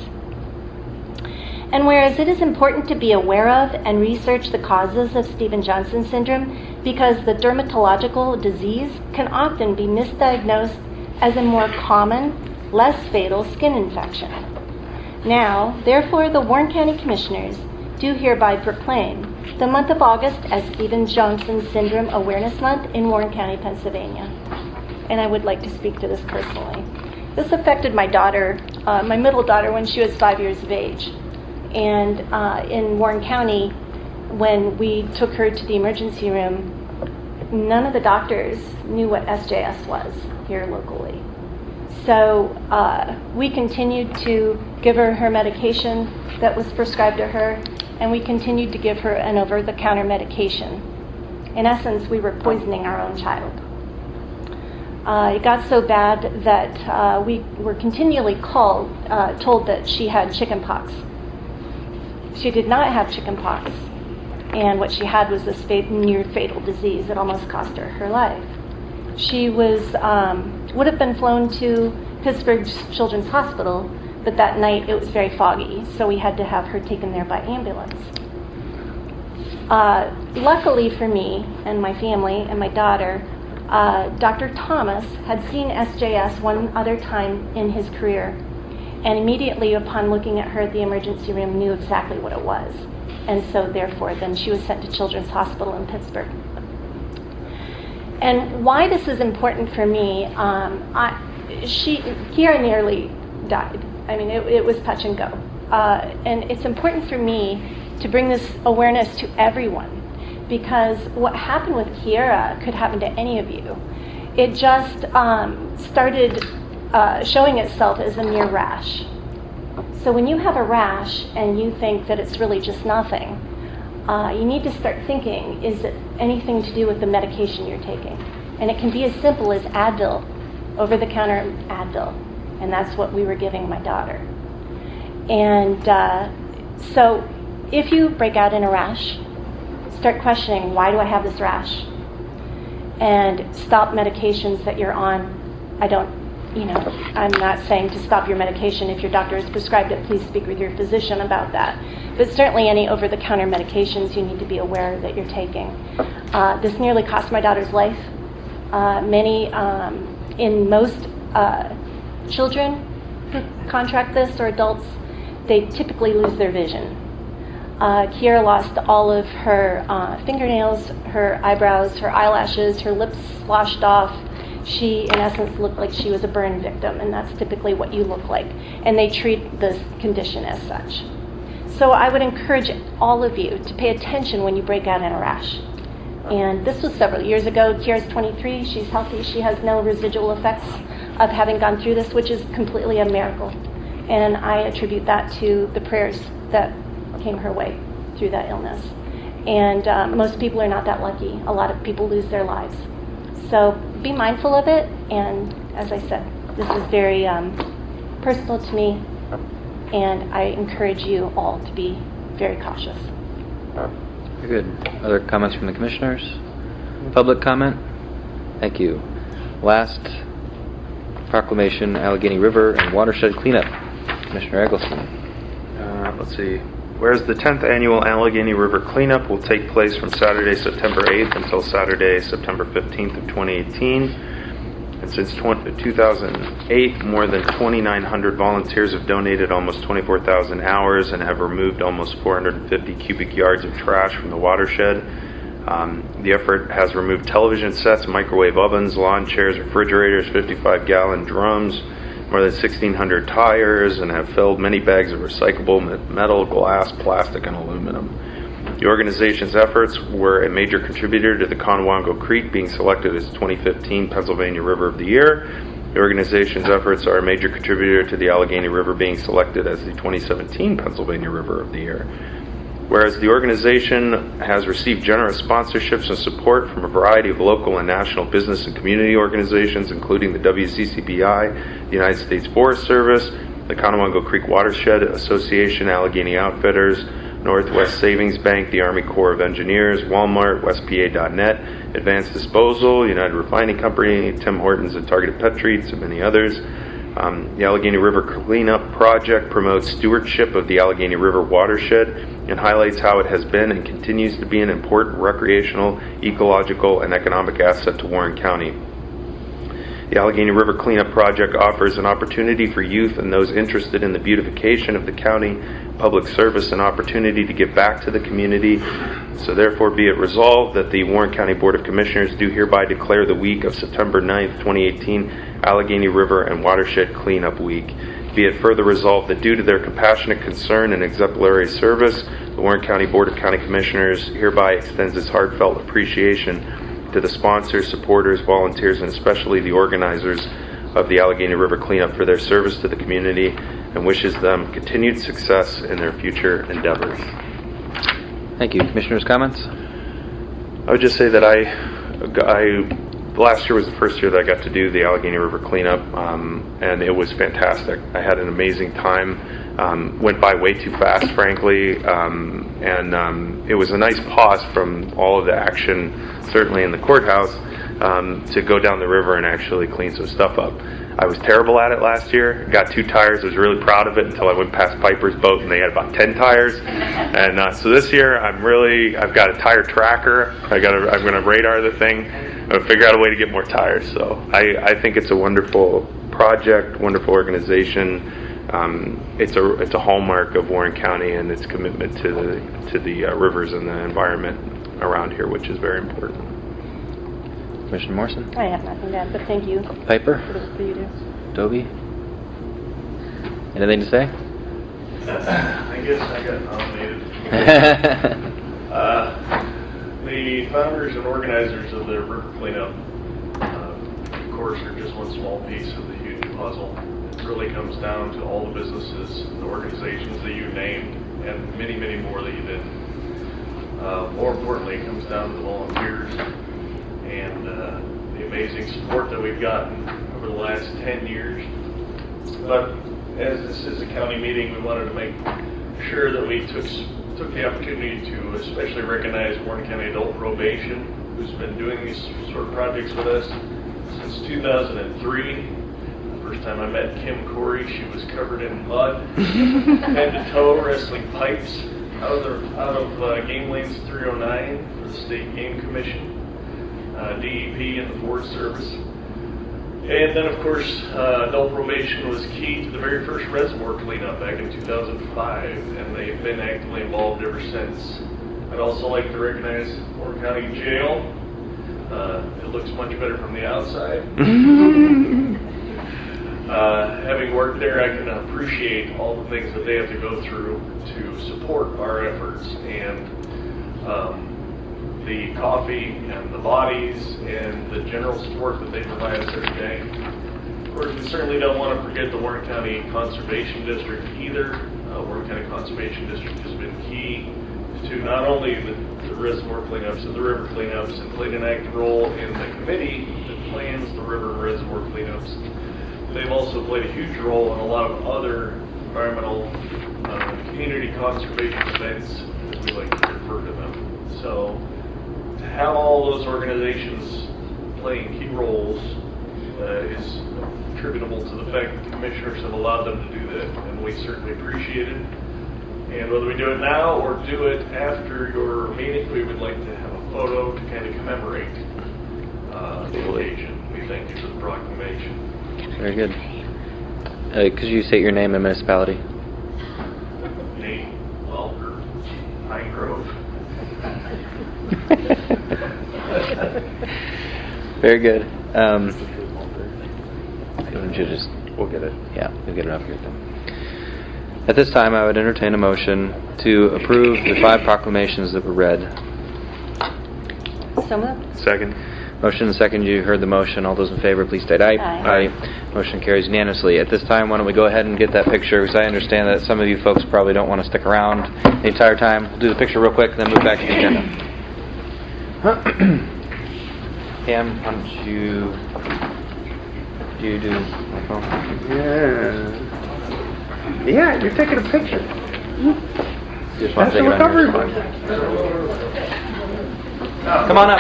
And whereas it is important to be aware of and research the causes of Stevens-Johnson syndrome, because the dermatological disease can often be misdiagnosed as a more common, less fatal skin infection. Now, therefore, the Warren County Commissioners do hereby proclaim the month of August as Stevens-Johnson Syndrome Awareness Month in Warren County, Pennsylvania. And I would like to speak to this personally. This affected my daughter, my middle daughter, when she was 5 years of age. And in Warren County, when we took her to the emergency room, none of the doctors knew what SJS was here locally. So we continued to give her medication that was prescribed to her, and we continued to give her an over-the-counter medication. In essence, we were poisoning our own child. It got so bad that we were continually told that she had chickenpox. She did not have chickenpox, and what she had was this near-fatal disease that almost cost her life. She would have been flown to Pittsburgh Children's Hospital, but that night it was very foggy, so we had to have her taken there by ambulance. Luckily for me and my family and my daughter, Dr. Thomas had seen SJS one other time in his career, and immediately upon looking at her at the emergency room knew exactly what it was. And so therefore then she was sent to Children's Hospital in Pittsburgh. And why this is important for me, Kiara nearly died. I mean, it was touch and go. And it's important for me to bring this awareness to everyone, because what happened with Kiara could happen to any of you. It just started showing itself as a mere rash. So when you have a rash and you think that it's really just nothing, you need to start thinking, is it anything to do with the medication you're taking? And it can be as simple as Advil, over-the-counter Advil. And that's what we were giving my daughter. And so if you break out in a rash, start questioning, why do I have this rash? And stop medications that you're on. I'm not saying to stop your medication. If your doctor has prescribed it, please speak with your physician about that. But certainly any over-the-counter medications you need to be aware that you're taking. This nearly cost my daughter's life. In most children who contract this, or adults, they typically lose their vision. Kiera lost all of her fingernails, her eyebrows, her eyelashes, her lips splashed off. She, in essence, looked like she was a burn victim, and that's typically what you look like. And they treat this condition as such. So I would encourage all of you to pay attention when you break out in a rash. And this was several years ago. Kiera's 23, she's healthy, she has no residual effects of having gone through this, which is completely a miracle. And I attribute that to the prayers that came her way through that illness. And most people are not that lucky. A lot of people lose their lives. So be mindful of it, and as I said, this is very personal to me, and I encourage you all to be very cautious. Very good. Other comments from the commissioners? Public comment? Thank you. Last, Proclamation, Allegheny River and Watershed Cleanup. Commissioner Eggleston. Let's see. Whereas the 10th annual Allegheny River Cleanup will take place from Saturday, September 8th until Saturday, September 15th of 2018. And since 2008, more than 2,900 volunteers have donated almost 24,000 hours and have removed almost 450 cubic yards of trash from the watershed. The effort has removed television sets, microwave ovens, lawn chairs, refrigerators, 55-gallon drums, more than 1,600 tires, and have filled many bags of recyclable metal, glass, plastic, and aluminum. The organization's efforts were a major contributor to the Conwango Creek being selected as 2015 Pennsylvania River of the Year. The organization's efforts are a major contributor to the Allegheny River being selected as the 2017 Pennsylvania River of the Year. Whereas the organization has received generous sponsorships and support from a variety of local and national business and community organizations, including the WCCBI, the United States Forest Service, the Conwango Creek Watershed Association, Allegheny Outfitters, Northwest Savings Bank, the Army Corps of Engineers, Walmart, WestPA.net, Advanced Disposal, United Refining Company, Tim Hortons and Targeted Pet Treats, and many others. The Allegheny River Cleanup Project promotes stewardship of the Allegheny River watershed and highlights how it has been and continues to be an important recreational, ecological, and economic asset to Warren County. The Allegheny River Cleanup Project offers an opportunity for youth and those interested in the beautification of the county, public service, and opportunity to give back to the community. So therefore be it resolved that the Warren County Board of Commissioners do hereby declare the week of September 9th, 2018, Allegheny River and Watershed Cleanup Week. Be it further resolved that due to their compassionate concern and exemplary service, the Warren County Board of County Commissioners hereby extends its heartfelt appreciation to the sponsors, supporters, volunteers, and especially the organizers of the Allegheny River Cleanup for their service to the community and wishes them continued success in their future endeavors. Thank you. Commissioners' comments? I would just say that last year was the first year that I got to do the Allegheny River Cleanup, and it was fantastic. I had an amazing time. Went by way too fast, frankly, and it was a nice pause from all of the action, certainly in the courthouse, to go down the river and actually clean some stuff up. I was terrible at it last year. Got 2 tires. I was really proud of it until I went past Piper's boat and they had about 10 tires. And so this year I've got a tire tracker. I'm going to radar the thing. I'm going to figure out a way to get more tires. So I think it's a wonderful project, wonderful organization. It's a hallmark of Warren County and its commitment to the rivers and the environment around here, which is very important. Commissioner Morrison? I have nothing to add, but thank you Piper? for you to. Dobie? Anything to say? I guess I got nominated. The founders and organizers of the river cleanup, of course, are just one small piece of the huge puzzle. It really comes down to all the businesses, the organizations that you named, and many, many more that you didn't. More importantly, it comes down to the volunteers and the amazing support that we've gotten over the last 10 years. But as this is a county meeting, we wanted to make sure that we took took the opportunity to especially recognize Warren County Adult Probation, who's been doing these sort of projects with us since 2003. The first time I met Kim Corey, she was covered in mud, head to toe, wrestling pipes out of Game Lanes 309 for the State Game Commission, DEP, and the Forest Service. And then, of course, adult probation was key to the very first reservoir cleanup back in 2005, and they've been actively involved ever since. I'd also like to recognize Warren County Jail. It looks much better from the outside. Having worked there, I can appreciate all the things that they have to go through to support our efforts, and the coffee and the bodies and the general support that they provide us every day. Of course, we certainly don't want to forget the Warren County Conservation District either. Warren County Conservation District has been key to not only the reservoir cleanups and the river cleanups, and played an active role in the committee that plans the river and reservoir cleanups. They've also played a huge role in a lot of other environmental community conservation events, as we like to refer to them. So to have all those organizations playing key roles is attributable to the fact that the commissioners have allowed them to do that, and we certainly appreciate it. And whether we do it now or do it after your meeting, we would like to have a photo to kind of commemorate the occasion. We thank you for the proclamation. Very good. Could you state your name and municipality? Nate Welker, Pine Grove. Very good. We'll get it. Yeah, we'll get it up here then. At this time, I would entertain a motion to approve the 5 proclamations that were read. So moved. Second. Motion and second. You heard the motion. All those in favor, please state aye. Aye. Motion carries unanimously. At this time, why don't we go ahead and get that picture, because I understand that some of you folks probably don't want to stick around the entire time. We'll do the picture real quick, then move back to the agenda. Pam, why don't you do my phone? Yeah, you're taking a picture. Just want to take it on your phone. Come on up.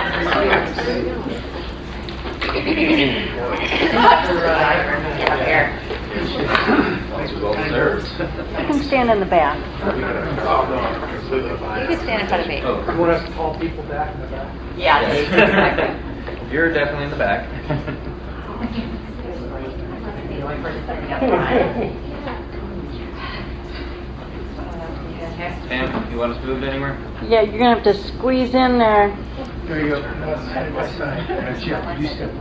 You can stand in the back. You can stand in front of me. You want us to call people back in the back? Yes. You're definitely in the back. Pam, you want us moved anywhere? Yeah, you're going to have to squeeze in there. There you go. Side by side. That's it. You step up.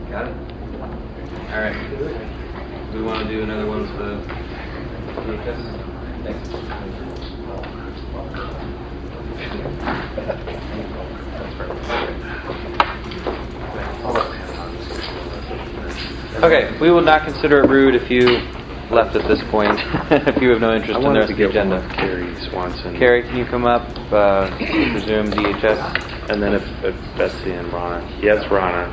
Got it? All right. We want to do another one for the Thanks. Okay, we will not consider it rude if you left at this point, if you have no interest in the rest of the agenda. Carrie Swanson. Carrie, can you come up, resume DHS? And then if Betsy and Rana. Yes, Rana.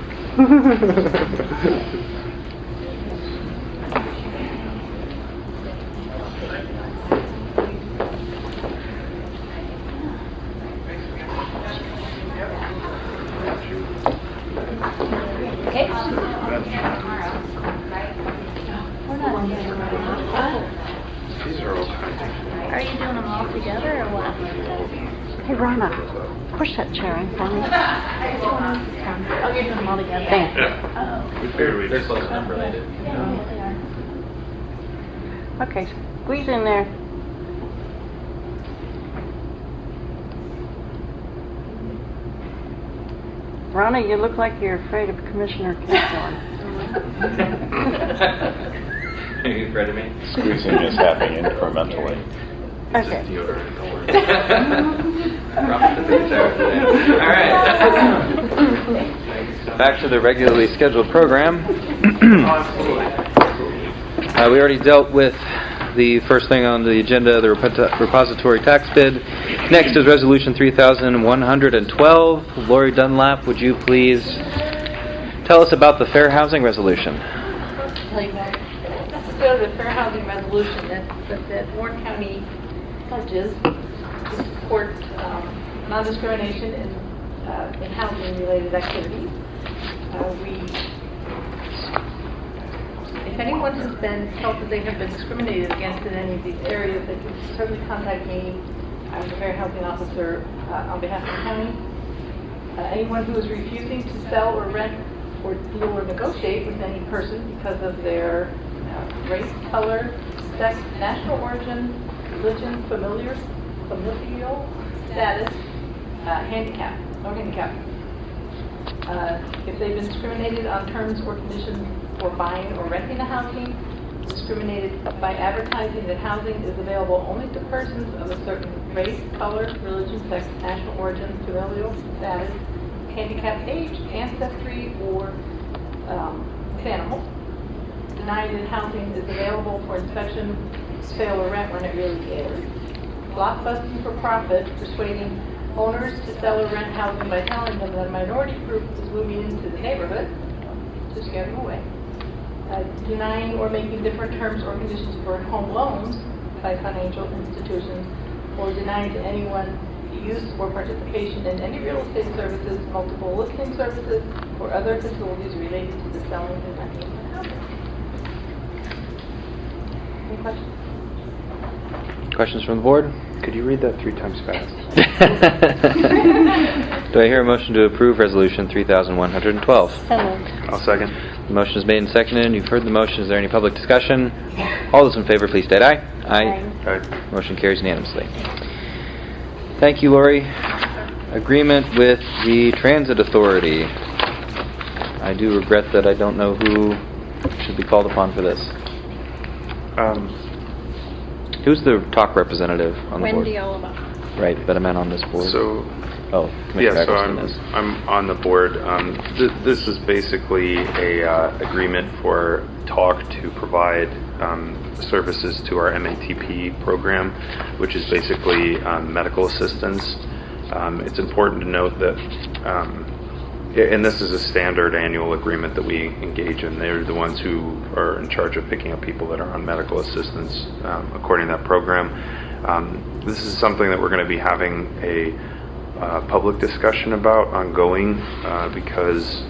Okay. These are all Are you doing them all together or what? Hey, Rana, push that chair in for me. Oh, you're doing them all together. Thanks. They're close enough related. Okay, squeeze in there. Rana, you look like you're afraid of Commissioner Cathorn. Are you afraid of me? Squeezing is happening incrementally. Okay. All right. Back to the regularly scheduled program. We already dealt with the first thing on the agenda, the repository tax bid. Next is Resolution 3112. Lori Dunlap, would you please tell us about the fair housing resolution? Tell you about so the fair housing resolution that Warren County pledges to support non-discrimination in housing-related activities. If anyone has been felt that they have been discriminated against in any of these areas, they can certainly contact me. I'm the fair housing officer on behalf of the county. Anyone who is refusing to sell or rent or deal or negotiate with any person because of their race, color, sex, national origin, religion, familial status, handicap, or handicap. If they've been discriminated on terms or conditions for buying or renting a housing, discriminated by advertising that housing is available only to persons of a certain race, color, religion, sex, national origin, familial status, handicap, age, ancestry, or animal, denying that housing is available for inspection, sale, or rent when it really is, blockbusting for profit, persuading owners to sell or rent housing by telling them that a minority group is moving into the neighborhood to scare them away, denying or making different terms or conditions for home loans by financial institutions, or denying to anyone the use or participation in any real estate services, multiple listing services, or other facilities related to the selling and renting of housing. Any questions? Questions from the board? Could you read that 3 times fast? Do I hear a motion to approve Resolution 3112? So moved. I'll second. The motion is made and seconded. You've heard the motion. Is there any public discussion? All those in favor, please state aye. Aye. Aye. Motion carries unanimously. Thank you, Lori. Agreement with the Transit Authority. I do regret that I don't know who should be called upon for this. Who's the talk representative on the board? Wendy Oliver. Right, but I meant on this board. So, Oh, Commissioner yeah, so Eggleston is. I'm on the board. This is basically a agreement for talk to provide services to our MATP program, which is basically medical assistance. It's important to note that, and this is a standard annual agreement that we engage in. They're the ones who are in charge of picking up people that are on medical assistance according to that program. This is something that we're going to be having a public discussion about ongoing because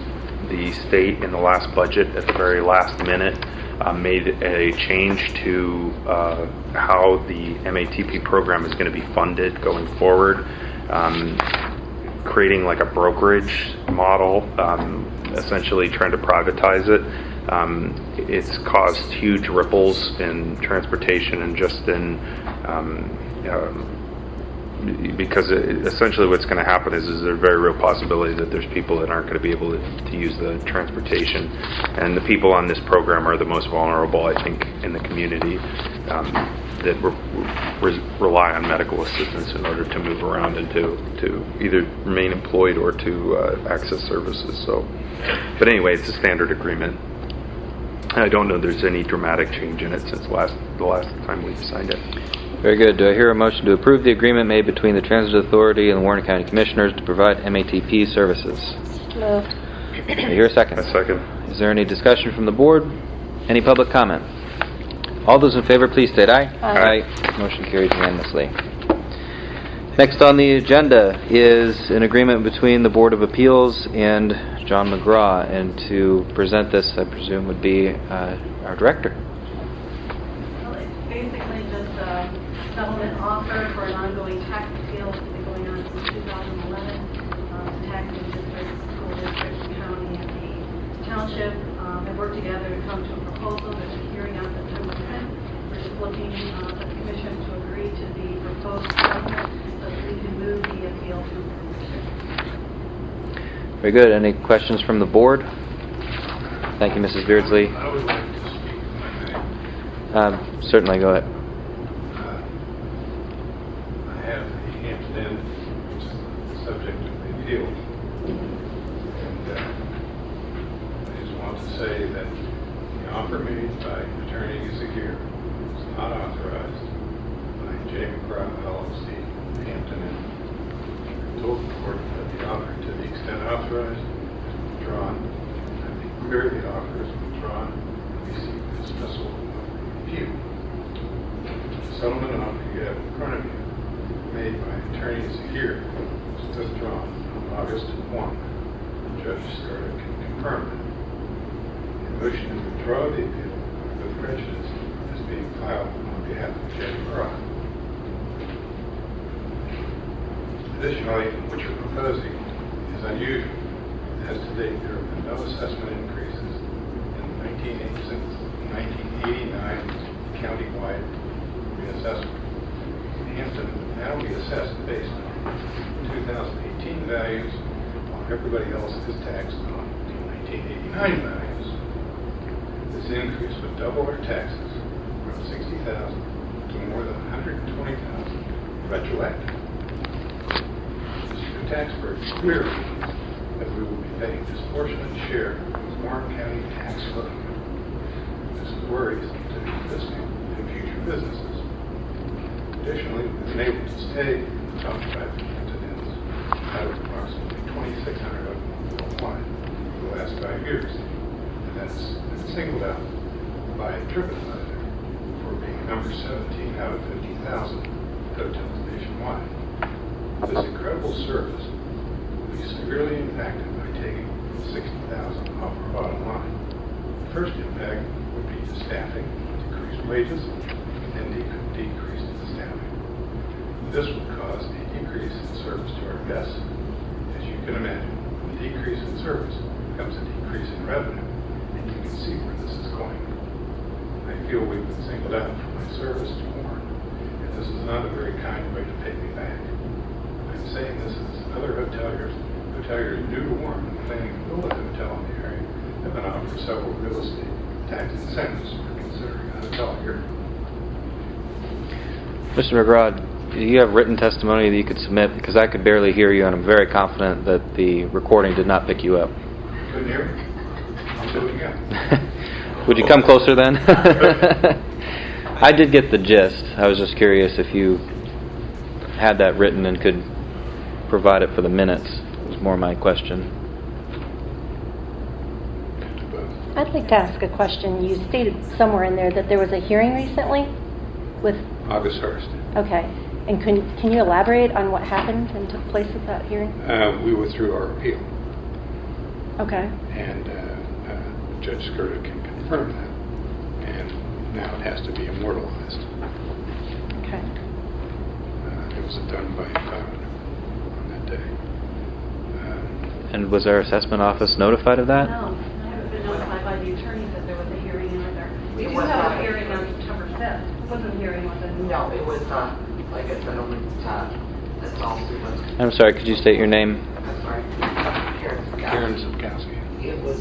the state in the last budget at the very last minute made a change to how the MATP program is going to be funded going forward, creating like a brokerage model, essentially trying to privatize it. It's caused huge ripples in transportation and just in because essentially what's going to happen is there's a very real possibility that there's people that aren't going to be able to use the transportation, and the people on this program are the most vulnerable, I think, in the community that rely on medical assistance in order to move around and to either remain employed or to access services. So, but anyway, it's a standard agreement. I don't know there's any dramatic change in it since the last time we signed it. Very good. Do I hear a motion to approve the agreement made between the Transit Authority and the Warren County Commissioners to provide MATP services? Moved. Do I hear a second? A second. Is there any discussion from the board? Any public comment? All those in favor, please state aye. Aye. Motion carries unanimously. Next on the agenda is an agreement between the Board of Appeals and John McGraw, and to present this, I presume, would be our director. Well, it's basically just a settlement offer for an ongoing tax appeal that's been going on since 2011. The taxing district, school district, the county, and the township have worked together to come to a proposal. There's a hearing on September 10th. We're just looking for the commission to agree to the proposed settlement so that we can move the appeal through the commission. Very good. Any questions from the board? Thank you, Mrs. Beardsley. I would like to speak, if I may. Certainly, go ahead. I have Hampton, which is the subject of the appeal. And I just want to say that the offer made by Attorney Zakir is not authorized by J. McGraw LLC, Hampton Inn. Told the court that the offer, to the extent authorized, is withdrawn, and the clear the offer is withdrawn, we seek dismissal of review. The settlement offer you have in front of you, made by attorneys here, was withdrawn on August 1. Judge Scarlett can confirm that. The motion to withdraw the appeal with prejudice is being filed on behalf of J. McGraw. Additionally, what you're proposing is unusual. As to date, there have been no assessment increases in the 1989 countywide reassessment. Hampton will now be assessed based on 2018 values, while everybody else is taxed on 1989 values. This increase would double our taxes from $60,000 to more than $120,000 retroactive. This new tax burden clearly means that we will be paying disproportionate share of Warren County tax revenue. This is worrisome to existing and future businesses. Additionally, we've been able to stay the top 5 incidents out of approximately 2,600 of them worldwide for the last 5 years. And that's been singled out by TripAdvisor for being number 17 out of 50,000 hotels nationwide. This incredible service will be severely impacted by taking 60,000 off our bottom line. The first impact would be to staffing, decreased wages, and decreased staffing. This would cause a decrease in service to our guests. As you can imagine, a decrease in service becomes a decrease in revenue, and you can see where this is going. I feel we've been singled out for my service to Warren, and this is not a very kind way to pay me back. I'm saying this as other hoteliers new to Warren and planning to build a hotel in the area have been offered several real estate tax incentives for considering a hotel here. Mr. McGraw, do you have written testimony that you could submit? Because I could barely hear you, and I'm very confident that the recording did not pick you up. Couldn't hear me? I'll do it again. Would you come closer then? I did get the gist. I was just curious if you had that written and could provide it for the minutes. It was more my question. I'd like to ask a question. You stated somewhere in there that there was a hearing recently with... August 1st. Okay. And can you elaborate on what happened and took place at that hearing? We withdrew our appeal. Okay. And Judge Skirta can confirm that. And now it has to be immortalized. Okay. It was done by on that day. And was our assessment office notified of that? No, I haven't been notified by the attorneys that there was a hearing either. We It do was have not a a hearing on hearing. September 5th. It wasn't a hearing, was it? No, it was, like I said, only that's all it was. I'm sorry, could you state your name? I'm sorry, Karen Zipkowski. It was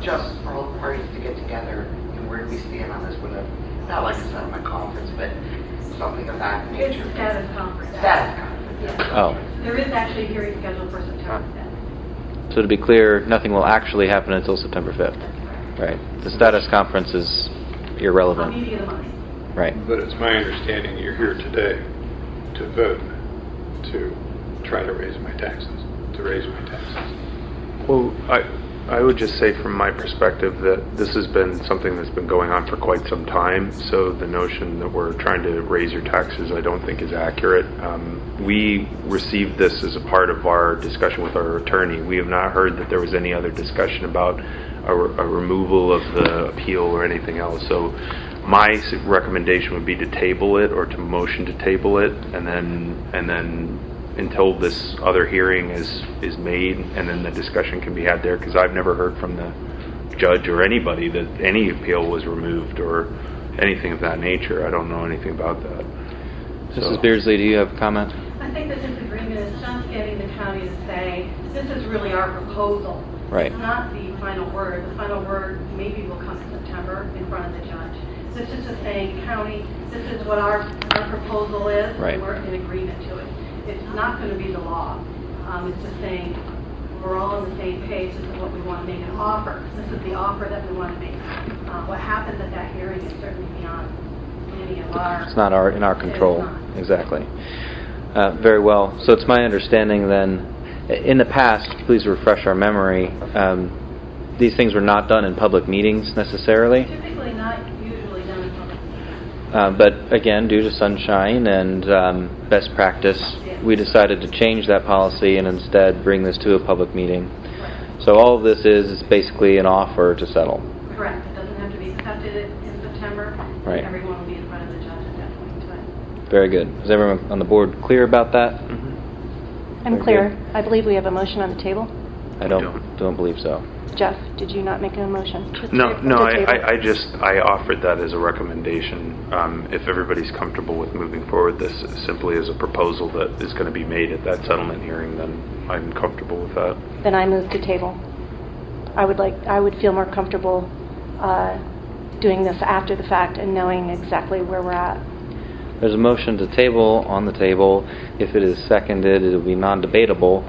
just for all the parties to get together and where do we stand on this with a, not like a settlement conference, but something of that It's nature. a status conference. Status conference. Yeah. Oh. There is actually a hearing scheduled for September 5th. So to be clear, nothing will actually happen until September 5th. Right. The status conference is On irrelevant. meeting of the month. Right. But it's my understanding you're here today to vote to try to raise my taxes, Well, I would just say from my perspective that this has been something that's been going on for quite some time, so the notion that we're trying to raise your taxes I don't think is accurate. We received this as a part of our discussion with our attorney. We have not heard that there was any other discussion about a removal of the appeal or anything else. So my recommendation would be to table it or to motion to table it, and then until this other hearing is made, and then the discussion can be had there, because I've never heard from the judge or anybody that any appeal was removed or anything of that nature. I don't know anything about that. Mrs. Beardsley, do you have a comment? I think the disagreement is just getting the county to say, this is really our proposal. Right. It's not the final word. The final word maybe will come in September in front of the judge. This is just saying, county, this is what our proposal is, Right. and we're in agreement to it. It's not going to be the law. It's just saying, we're all on the same page. This is what we want to make an offer. This is the offer that we want to make. What happens at that hearing is certainly beyond any of our... It's not in our control. It's not. Exactly. Very well. So it's my understanding then, in the past, please refresh our memory, these things were not done in public meetings necessarily. Typically not usually done in public. But again, due to sunshine and best practice, we decided to change that policy and instead bring this to a public meeting. So all of this is basically an offer to settle. Correct. It doesn't have to be accepted in September. Right. Everyone will be in front of the judge at that point in time. Very good. Is everyone on the board clear about that? I'm Very clear. good. I believe we have a motion on the table. I don't believe so. Jeff, did you not make a motion? No, To table? I offered that as a recommendation. If everybody's comfortable with moving forward this simply as a proposal that is going to be made at that settlement hearing, then I'm comfortable with that. Then I move to table. I would feel more comfortable doing this after the fact and knowing exactly where we're at. There's a motion to table on the table. If it is seconded, it will be non-debatable.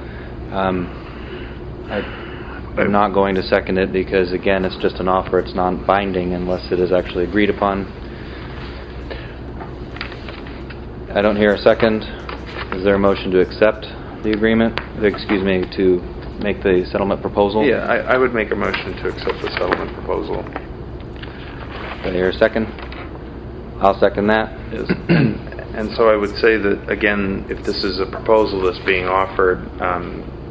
I'm not going to second it because, again, it's just an offer. It's non-binding unless it is actually agreed upon. I don't hear a second. Is there a motion to accept the agreement? Excuse me, to make the settlement proposal? Yeah, I would make a motion to accept the settlement proposal. Do I hear a second? I'll second that. And so I would say that, again, if this is a proposal that's being offered,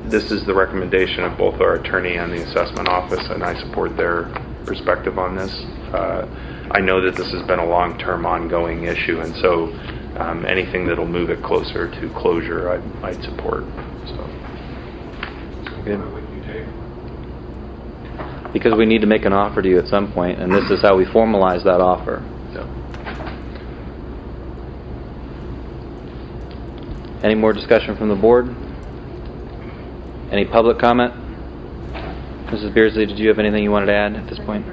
this is the recommendation of both our attorney and the assessment office, and I support their perspective on this. I know that this has been a long-term ongoing issue, and so anything that'll move it closer to closure, I'd support. So. Good. Why would you table? Because we need to make an offer to you at some point, and this is how we formalize that offer. So. Any more discussion from the board? Any public comment? Mrs. Beardsley, did you have anything you wanted to add at this point?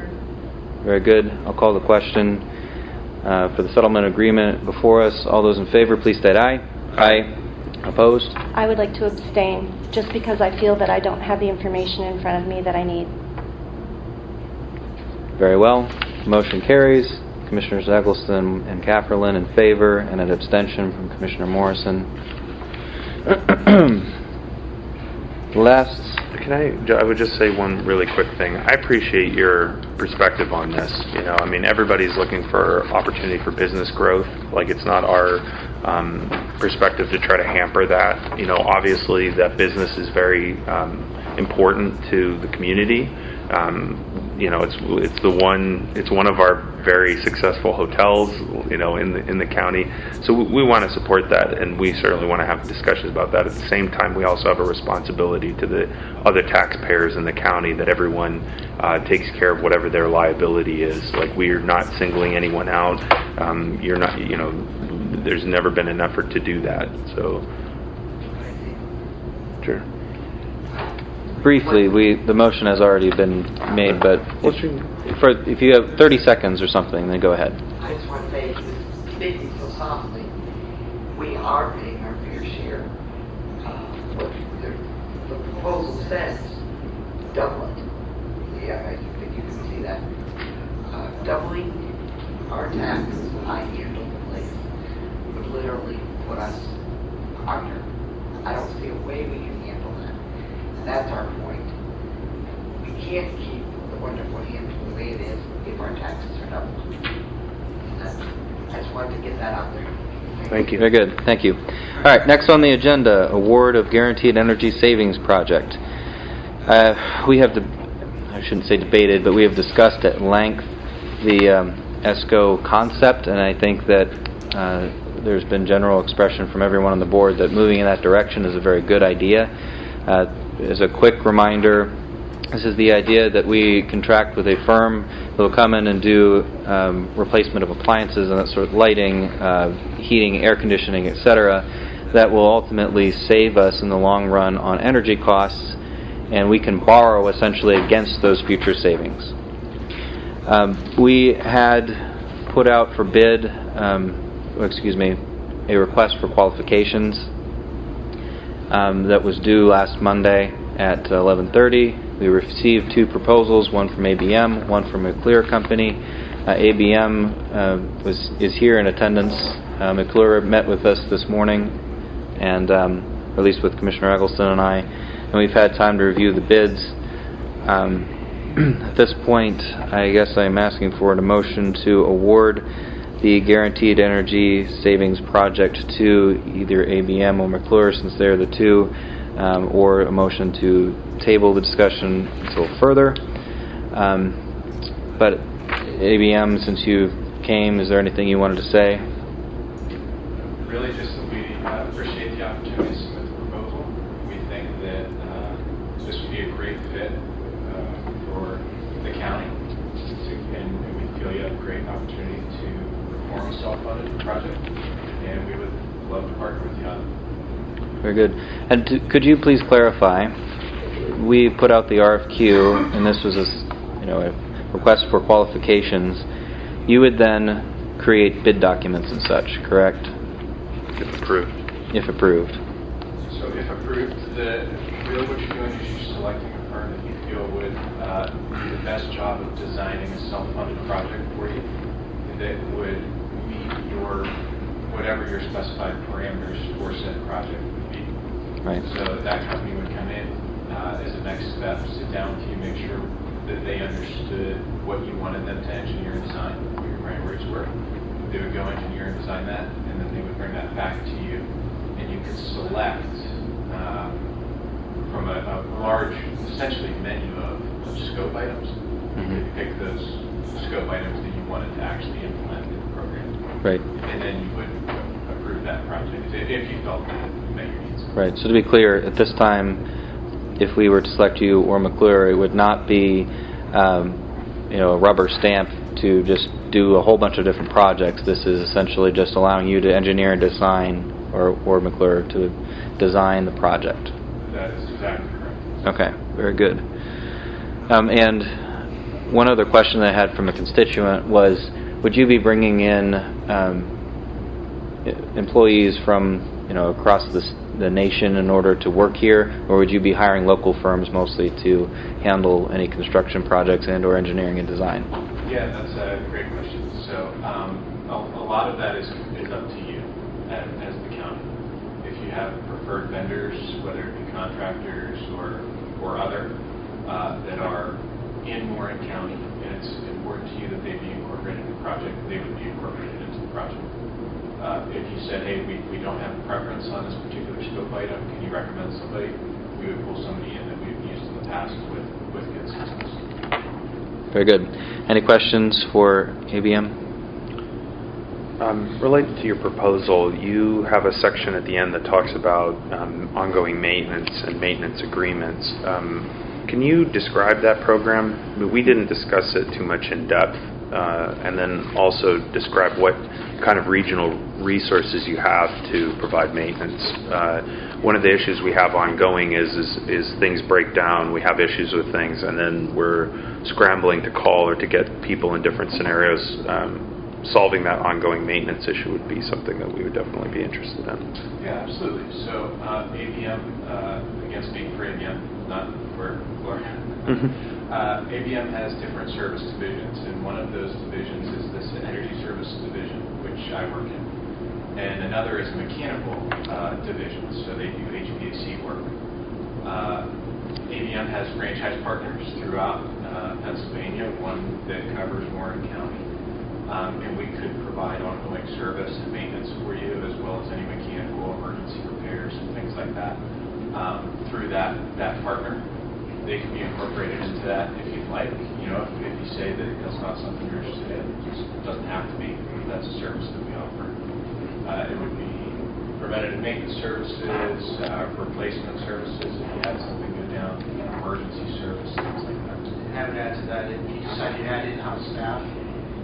Very good. I'll call the question for the settlement agreement before us. All those in favor, please state aye. Aye. Opposed? I would like to abstain, just because I feel that I don't have the information in front of me that I need. Very well. Motion carries. Commissioners Eggleston and Cafferlin in favor, and an abstention from Commissioner Morrison. Last. I would just say one really quick thing. I appreciate your perspective on this. I mean, everybody's looking for opportunity for business growth. Like, it's not our perspective to try to hamper that. Obviously that business is very important to the community. It's one of our very successful hotels, in the county. So we want to support that, and we certainly want to have discussions about that. At the same time, we also have a responsibility to the other taxpayers in the county that everyone takes care of whatever their liability is. Like, we are not singling anyone out. You're not, there's never been an effort to do that. So, sure. Briefly, the motion has already been made, but if you have 30 seconds or something, then go ahead. I just want to say, speaking philosophically, we are paying our fair share. What the proposal says, double it. Yeah, I think you can see that. Doubling our taxes, I handle the place, would literally put us under. I don't see a way we can handle that. That's our point. We can't keep the wonderful Hampton the way it is if our taxes are doubled. I just wanted to get that out there. Thank you. Very good. Thank you. All right, next on the agenda, award of Guaranteed Energy Savings Project. We have, I shouldn't say debated, but we have discussed at length the ESCO concept, and I think that there's been general expression from everyone on the board that moving in that direction is a very good idea. As a quick reminder, this is the idea that we contract with a firm that will come in and do replacement of appliances and that sort of lighting, heating, air conditioning, etc., that will ultimately save us in the long run on energy costs, and we can borrow essentially against those future savings. We had put out for bid, a request for qualifications that was due last Monday at 11:30. We received two proposals, one from ABM, one from a clear company. ABM is here in attendance. McClure met with us this morning, and at least with Commissioner Eggleston and I, and we've had time to review the bids. At this point, I guess I'm asking for a motion to award the Guaranteed Energy Savings Project to either ABM or McClure, since they're the two, or a motion to table the discussion until further. But ABM, since you came, is there anything you wanted to say? Really just that we appreciate the opportunity to submit the proposal. We think that this would be a great fit for the county, and we feel you have a great opportunity to perform a self-funded project, and we would love to partner with you on it. Very good. And could you please clarify, we put out the RFQ, and this was a request for qualifications. You would then create bid documents and such, correct? If approved. If approved. So if approved, really what you're doing is you're selecting a firm that you feel would do the best job of designing a self-funded project for you that would meet whatever your specified parameters for said project would be. Right. So that company would come in as a next step, sit down with you, make sure that they understood what you wanted them to engineer and design, what your priorities were. They would go engineer and design that, and then they would bring that back to you, and you could select from a large, essentially menu of scope items. You could pick those scope items that you wanted to actually implement in the program. Right. And then you would approve that project if you felt that it met your needs. Right. So to be clear, at this time, if we were to select you or McClure, it would not be a rubber stamp to just do a whole bunch of different projects. This is essentially just allowing you to engineer and design, or McClure to design the project. That is exactly correct. Okay, very good. And one other question that I had from a constituent was, would you be bringing in employees from across the nation in order to work here, or would you be hiring local firms mostly to handle any construction projects and/or engineering and design? Yeah, that's a great question. So a lot of that is up to you as the county. If you have preferred vendors, whether it be contractors or other, that are in Warren County, and it's important to you that they be incorporated in the project, they would be incorporated into the project. If you said, hey, we don't have a preference on this particular scope item, can you recommend somebody? We would pull somebody in that we've used in the past with good success. Very good. Any questions for ABM? Related to your proposal, you have a section at the end that talks about ongoing maintenance and maintenance agreements. Can you describe that program? We didn't discuss it too much in depth, and then also describe what kind of regional resources you have to provide maintenance. One of the issues we have ongoing is things break down, we have issues with things, and then we're scrambling to call or to get people in different scenarios. Solving that ongoing maintenance issue would be something that we would definitely be interested in. Yeah, absolutely. So ABM, again speaking for ABM, not for Florida, ABM has different service divisions, and one of those divisions is this Energy Service Division, which I work in. And another is a mechanical division, so they do HVAC work. ABM has franchise partners throughout Pennsylvania, one that covers Warren County. And we could provide ongoing service and maintenance for you, as well as any mechanical emergency repairs and things like that through that partner. They can be incorporated into that if you'd like. If you say that that's not something you're interested in, it doesn't have to be. That's a service that we offer. It would be preventative maintenance services, replacement services if you had something go down, emergency service, things like that. And I would add to that, if you decide you had in-house staff,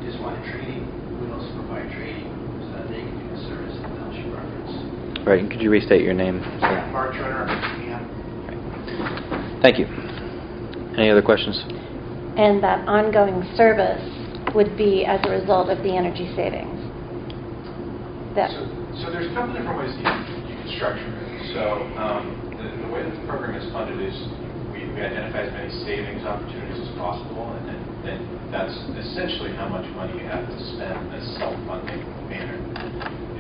just wanted training, we also provide training so that they can do the service and township reference. Right, and could you restate your name? Mark Turner, PM. Thank you. Any other questions? And that ongoing service would be as a result of the energy savings. So there's a couple different ways you can structure it. So the way that the program is funded is we identify as many savings opportunities as possible, and then then that's essentially how much money you have to spend in a self-funding manner.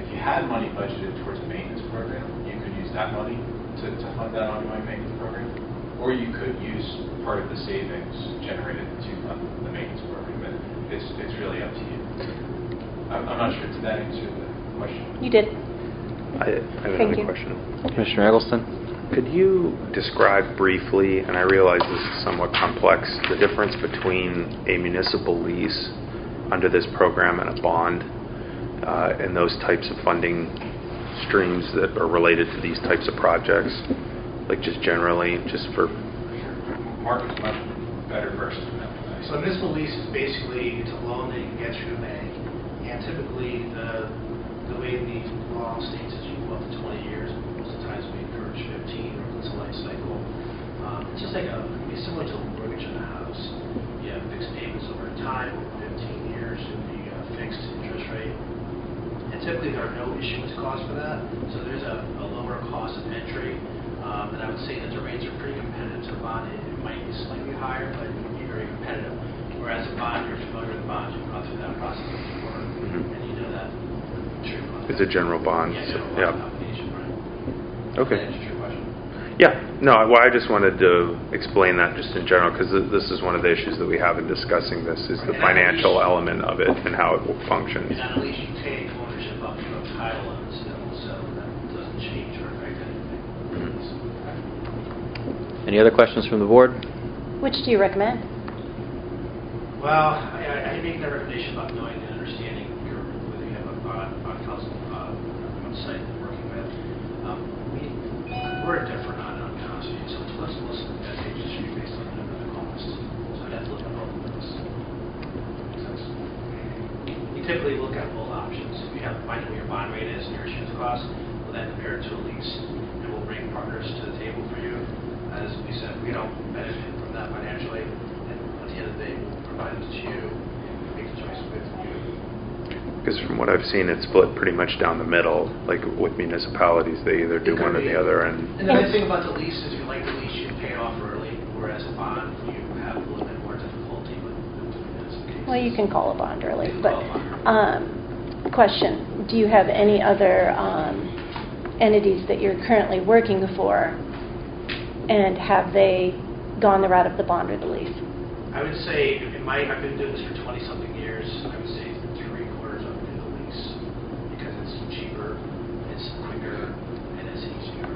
If you had money budgeted towards a maintenance program, you could use that money to fund that ongoing maintenance program, or you could use part of the savings generated to fund the maintenance program. But it's really up to you. I'm not sure. Did that answer the question? You did. I have Thank another you. question. Commissioner Eggleston? Could you describe briefly, and I realize this is somewhat complex, the difference between a municipal lease under this program and a bond, and those types of funding streams that are related to these types of projects? Like just generally, just for... Mark is much better versed in that. So a municipal lease is basically, it's a loan that you can get through the bank, and typically the way the law states is you go up to 20 years, most of the times we encourage 15, or it's a life cycle. It's just like it's similar to a mortgage on a house. You have fixed payments over time, over 15 years, and the fixed interest rate. And typically there are no issuance costs for that, so there's a lower cost of entry. And I would say that the rates are pretty competitive to a bond. It might be slightly higher, but it would be very competitive. Whereas a bond, you're familiar with bonds, you've gone through that process before, and you know that. It's a general bond. Yeah, so, general bond application, right. Okay. That answers your question. Yeah, no, well, I just wanted to explain that just in general, because this is one of the issues that we have in discussing this, is the financial element of it and how it functions. And at least you take ownership of your title of it still, so that doesn't change or affect anything. Any other questions from the board? Which do you recommend? Well, I make that recommendation about knowing and understanding whether you have a bond counsel on site that we're working with. We're different on cost, so let's listen to that agency based on the cost. So I'd have to look at both of those. You typically look at both options. If you have find out what your bond rate is and your issuance cost, we'll then compare it to a lease, and we'll bring partners to the table for you. As we said, we don't benefit from that financially, and at the end of the day, we'll provide it to you, make the choice with you. Because from what I've seen, it's split pretty much down the middle. Like with municipalities, they either do one or the other. And the nice thing about the lease is, if you like the lease, you pay it off early, whereas a bond, you have a little bit more difficulty with doing this case. Well, you can call a bond early, but question, do you have any other entities that you're currently working for, and have they gone the route of the bond or the lease? I would say, I've been doing this for 20-something years, I would say 3/4 of it the lease, because it's cheaper, it's quicker, and it's easier.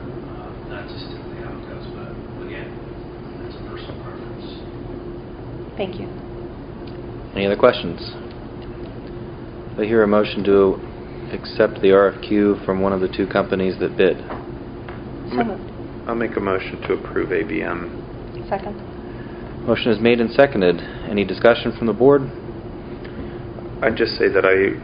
That's just typically how it goes, but again, that's a personal preference. Thank you. Any other questions? I hear a motion to accept the RFQ from one of the two companies that bid. So moved. I'll make a motion to approve ABM. Second. Motion is made and seconded. Any discussion from the board? I'd just say that I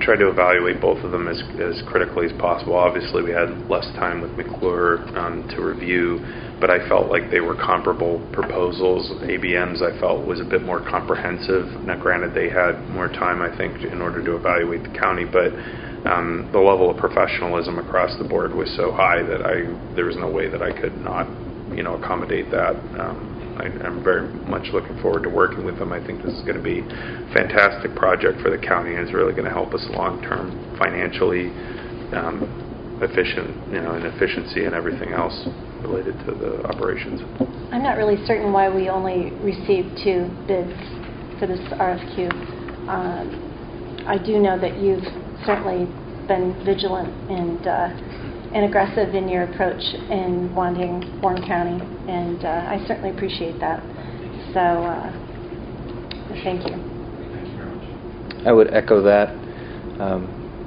try to evaluate both of them as critically as possible. Obviously, we had less time with McGraw to review, but I felt like they were comparable proposals. ABM's, I felt, was a bit more comprehensive. Now, granted, they had more time, I think, in order to evaluate the county, but the level of professionalism across the board was so high that there was no way that I could not, accommodate that. I'm very much looking forward to working with them. I think this is going to be a fantastic project for the county, and it's really going to help us long-term financially, efficient, and efficiency and everything else related to the operations. I'm not really certain why we only received 2 bids for this RFQ. I do know that you've certainly been vigilant and aggressive in your approach in wanting Warren County, and I certainly appreciate that. So, thank you. Thank you very much. I would echo that,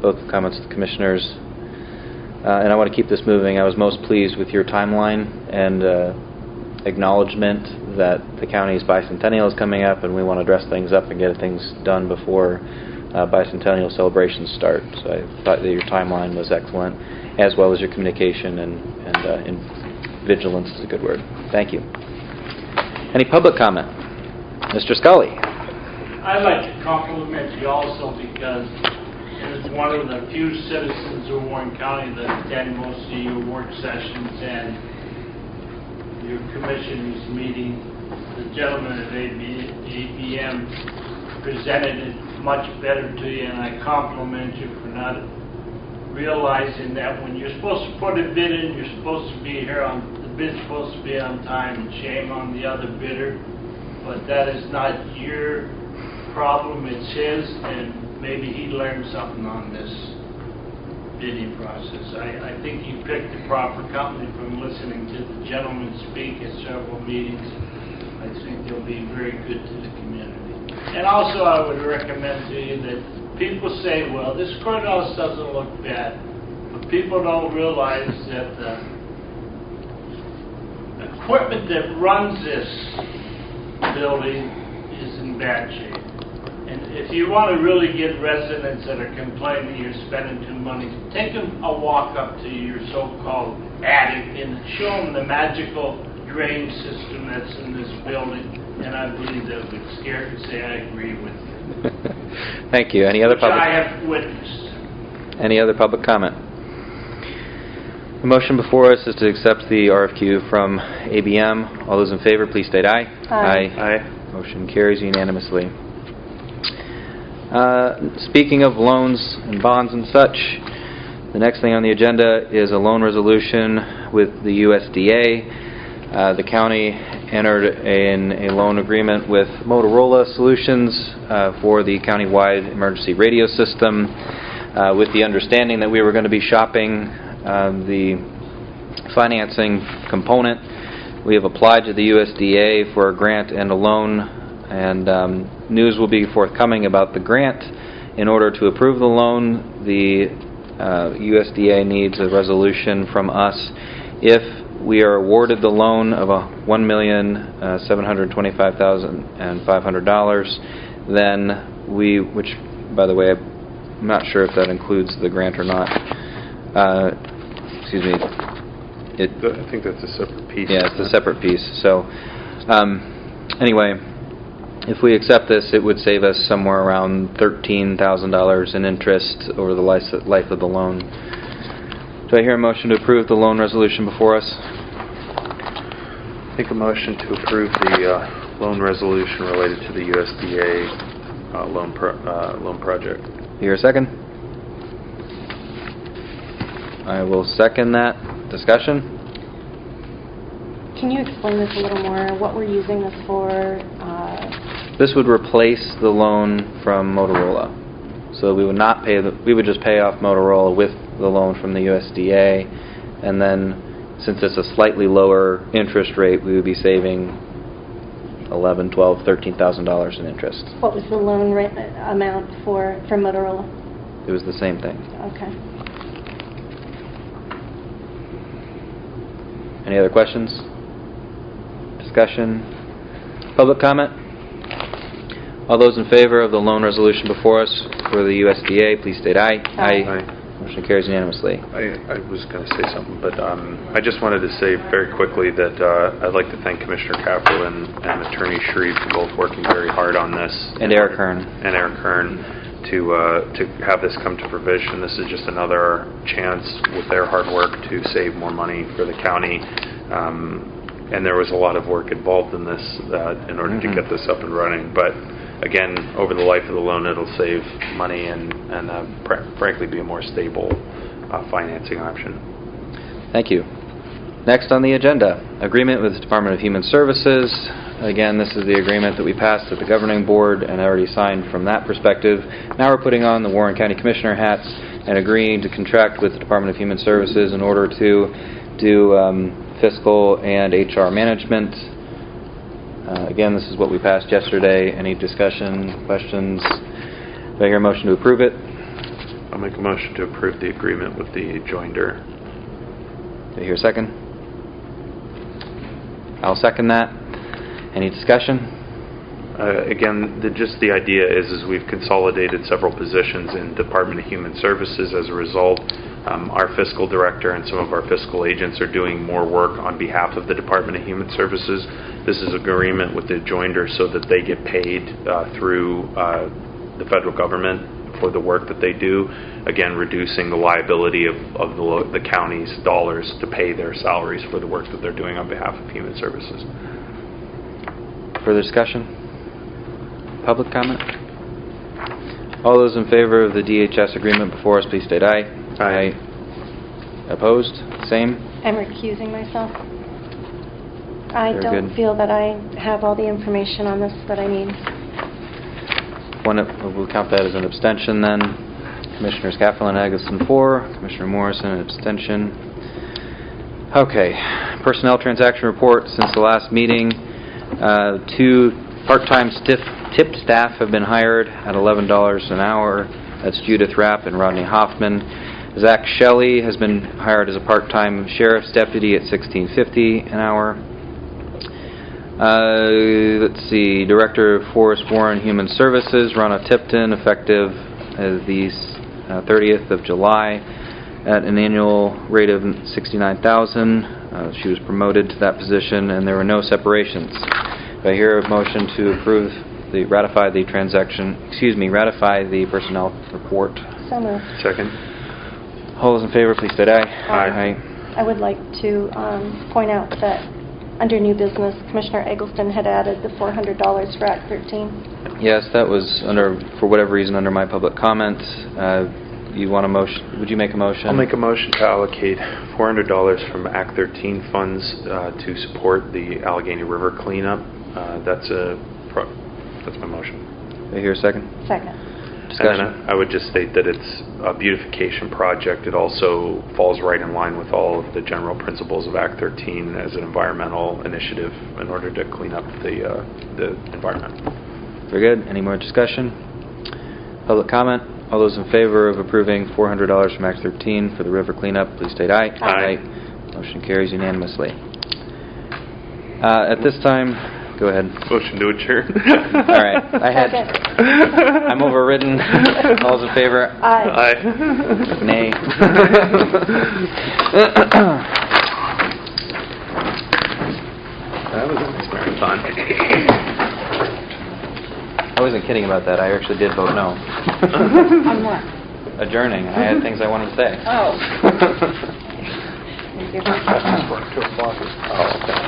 both comments of the commissioners. And I want to keep this moving. I was most pleased with your timeline and acknowledgement that the county's bicentennial is coming up, and we want to dress things up and get things done before bicentennial celebrations start. So I thought that your timeline was excellent, as well as your communication and vigilance is a good word. Thank you. Any public comment? Mr. Scully. I'd like to compliment you also, because as one of the few citizens of Warren County that attend most of your work sessions and your commissioners meeting, the gentleman at ABM presented it much better to you, and I compliment you for not realizing that when you're supposed to put a bid in, you're supposed to be here on, the bid's supposed to be on time, and shame on the other bidder. But that is not your problem, it's his, and maybe he learned something on this bidding process. I think you picked the proper company from listening to the gentleman speak at several meetings. I think they'll be very good to the community. And also I would recommend to you that people say, well, this courthouse doesn't look bad, but people don't realize that the equipment that runs this building is in bad shape. And if you want to really get residents that are complaining you're spending too much money, take them a walk up to your so-called attic and show them the magical drain system that's in this building, and I believe they would be scared to say I agree with you. Thank you. Any other Which public? I have witnessed. Any other public comment? The motion before us is to accept the RFQ from ABM. All those in favor, please state aye. Aye. Aye. Motion carries unanimously. Speaking of loans and bonds and such, the next thing on the agenda is a loan resolution with the USDA. The county entered in a loan agreement with Motorola Solutions for the countywide emergency radio system with the understanding that we were going to be shopping the financing component. We have applied to the USDA for a grant and a loan, and news will be forthcoming about the grant. In order to approve the loan, the USDA needs a resolution from us. If we are awarded the loan of $1,725,500, then we, which by the way, I'm not sure if that includes the grant or not. Excuse me. I think that's a separate piece. Yeah, it's a separate piece. So, anyway, if we accept this, it would save us somewhere around $13,000 in interest over the life of the loan. Do I hear a motion to approve the loan resolution before us? Make a motion to approve the loan resolution related to the USDA loan project. Hear a second? I will second that. Discussion? Can you explain this a little more? What we're using this for? This would replace the loan from Motorola. So we would not pay we would just pay off Motorola with the loan from the USDA, and then since it's a slightly lower interest rate, we would be saving $11,000, $12,000, $13,000 in interest. What was the loan amount from Motorola? It was the same thing. Okay. Any other questions? Discussion? Public comment? All those in favor of the loan resolution before us for the USDA, please state aye. Aye. Motion carries unanimously. I was going to say something, but I just wanted to say very quickly that I'd like to thank Commissioner Capel and Attorney Shreve for both working very hard on this. And Eric Hearn. And Eric Hearn to have this come to fruition. This is just another chance with their hard work to save more money for the county. And there was a lot of work involved in this in order to get this up and running. But again, over the life of the loan, it'll save money and frankly be a more stable financing option. Thank you. Next on the agenda, agreement with the Department of Human Services. Again, this is the agreement that we passed at the governing board and already signed from that perspective. Now we're putting on the Warren County Commissioner hats and agreeing to contract with the Department of Human Services in order to do fiscal and HR management. Again, this is what we passed yesterday. Any discussion, questions? Do I hear a motion to approve it? I'll make a motion to approve the agreement with the joinder. Do I hear a second? I'll second that. Any discussion? Again, just the idea is we've consolidated several positions in Department of Human Services. As a result, our fiscal director and some of our fiscal agents are doing more work on behalf of the Department of Human Services. This is an agreement with the joinder so that they get paid through the federal government for the work that they do, again reducing the liability of the county's dollars to pay their salaries for the work that they're doing on behalf of Human Services. further discussion? Public comment? All those in favor of the DHS agreement before us, please state aye. Aye. Opposed? Same? I'm recusing myself. I Very don't good. feel that I have all the information on this that I need. We'll count that as an abstention then. Commissioners Gaffelin and Eggleston for, Commissioner Morrison an abstention. Okay, personnel transaction report since the last meeting. 2 part-time tip staff have been hired at $11 an hour. That's Judith Rapp and Rodney Hoffman. Zach Shelley has been hired as a part-time sheriff's deputy at $16.50 an hour. Let's see, Director of Forest, Warren Human Services, Ronna Tipton, effective as the 30th of July at an annual rate of $69,000. She was promoted to that position, and there were no separations. Do I hear a motion to approve ratify the personnel report? So moved. Second. All those in favor, please state aye. Aye. I would like to point out that under new business, Commissioner Eggleston had added the $400 for Act 13. Yes, that was for whatever reason, under my public comment. You want a motion? Would you make a motion? I'll make a motion to allocate $400 from Act 13 funds to support the Allegheny River cleanup. That's my motion. Do I hear a second? Second. Discussion. And then I would just state that it's a beautification project. It also falls right in line with all of the general principles of Act 13 as an environmental initiative in order to clean up the environment. Very good. Any more discussion? Public comment? All those in favor of approving $400 from Act 13 for the river cleanup, please state aye. Aye. Motion carries unanimously. At this time, go ahead. Motion to adjourn. All right. I'm overridden. All those in favor? Aye. Nay. That was a nice marathon. I wasn't kidding about that. I actually did vote no. On what? Adjourning. I had things I wanted to say. Oh. Oh, okay.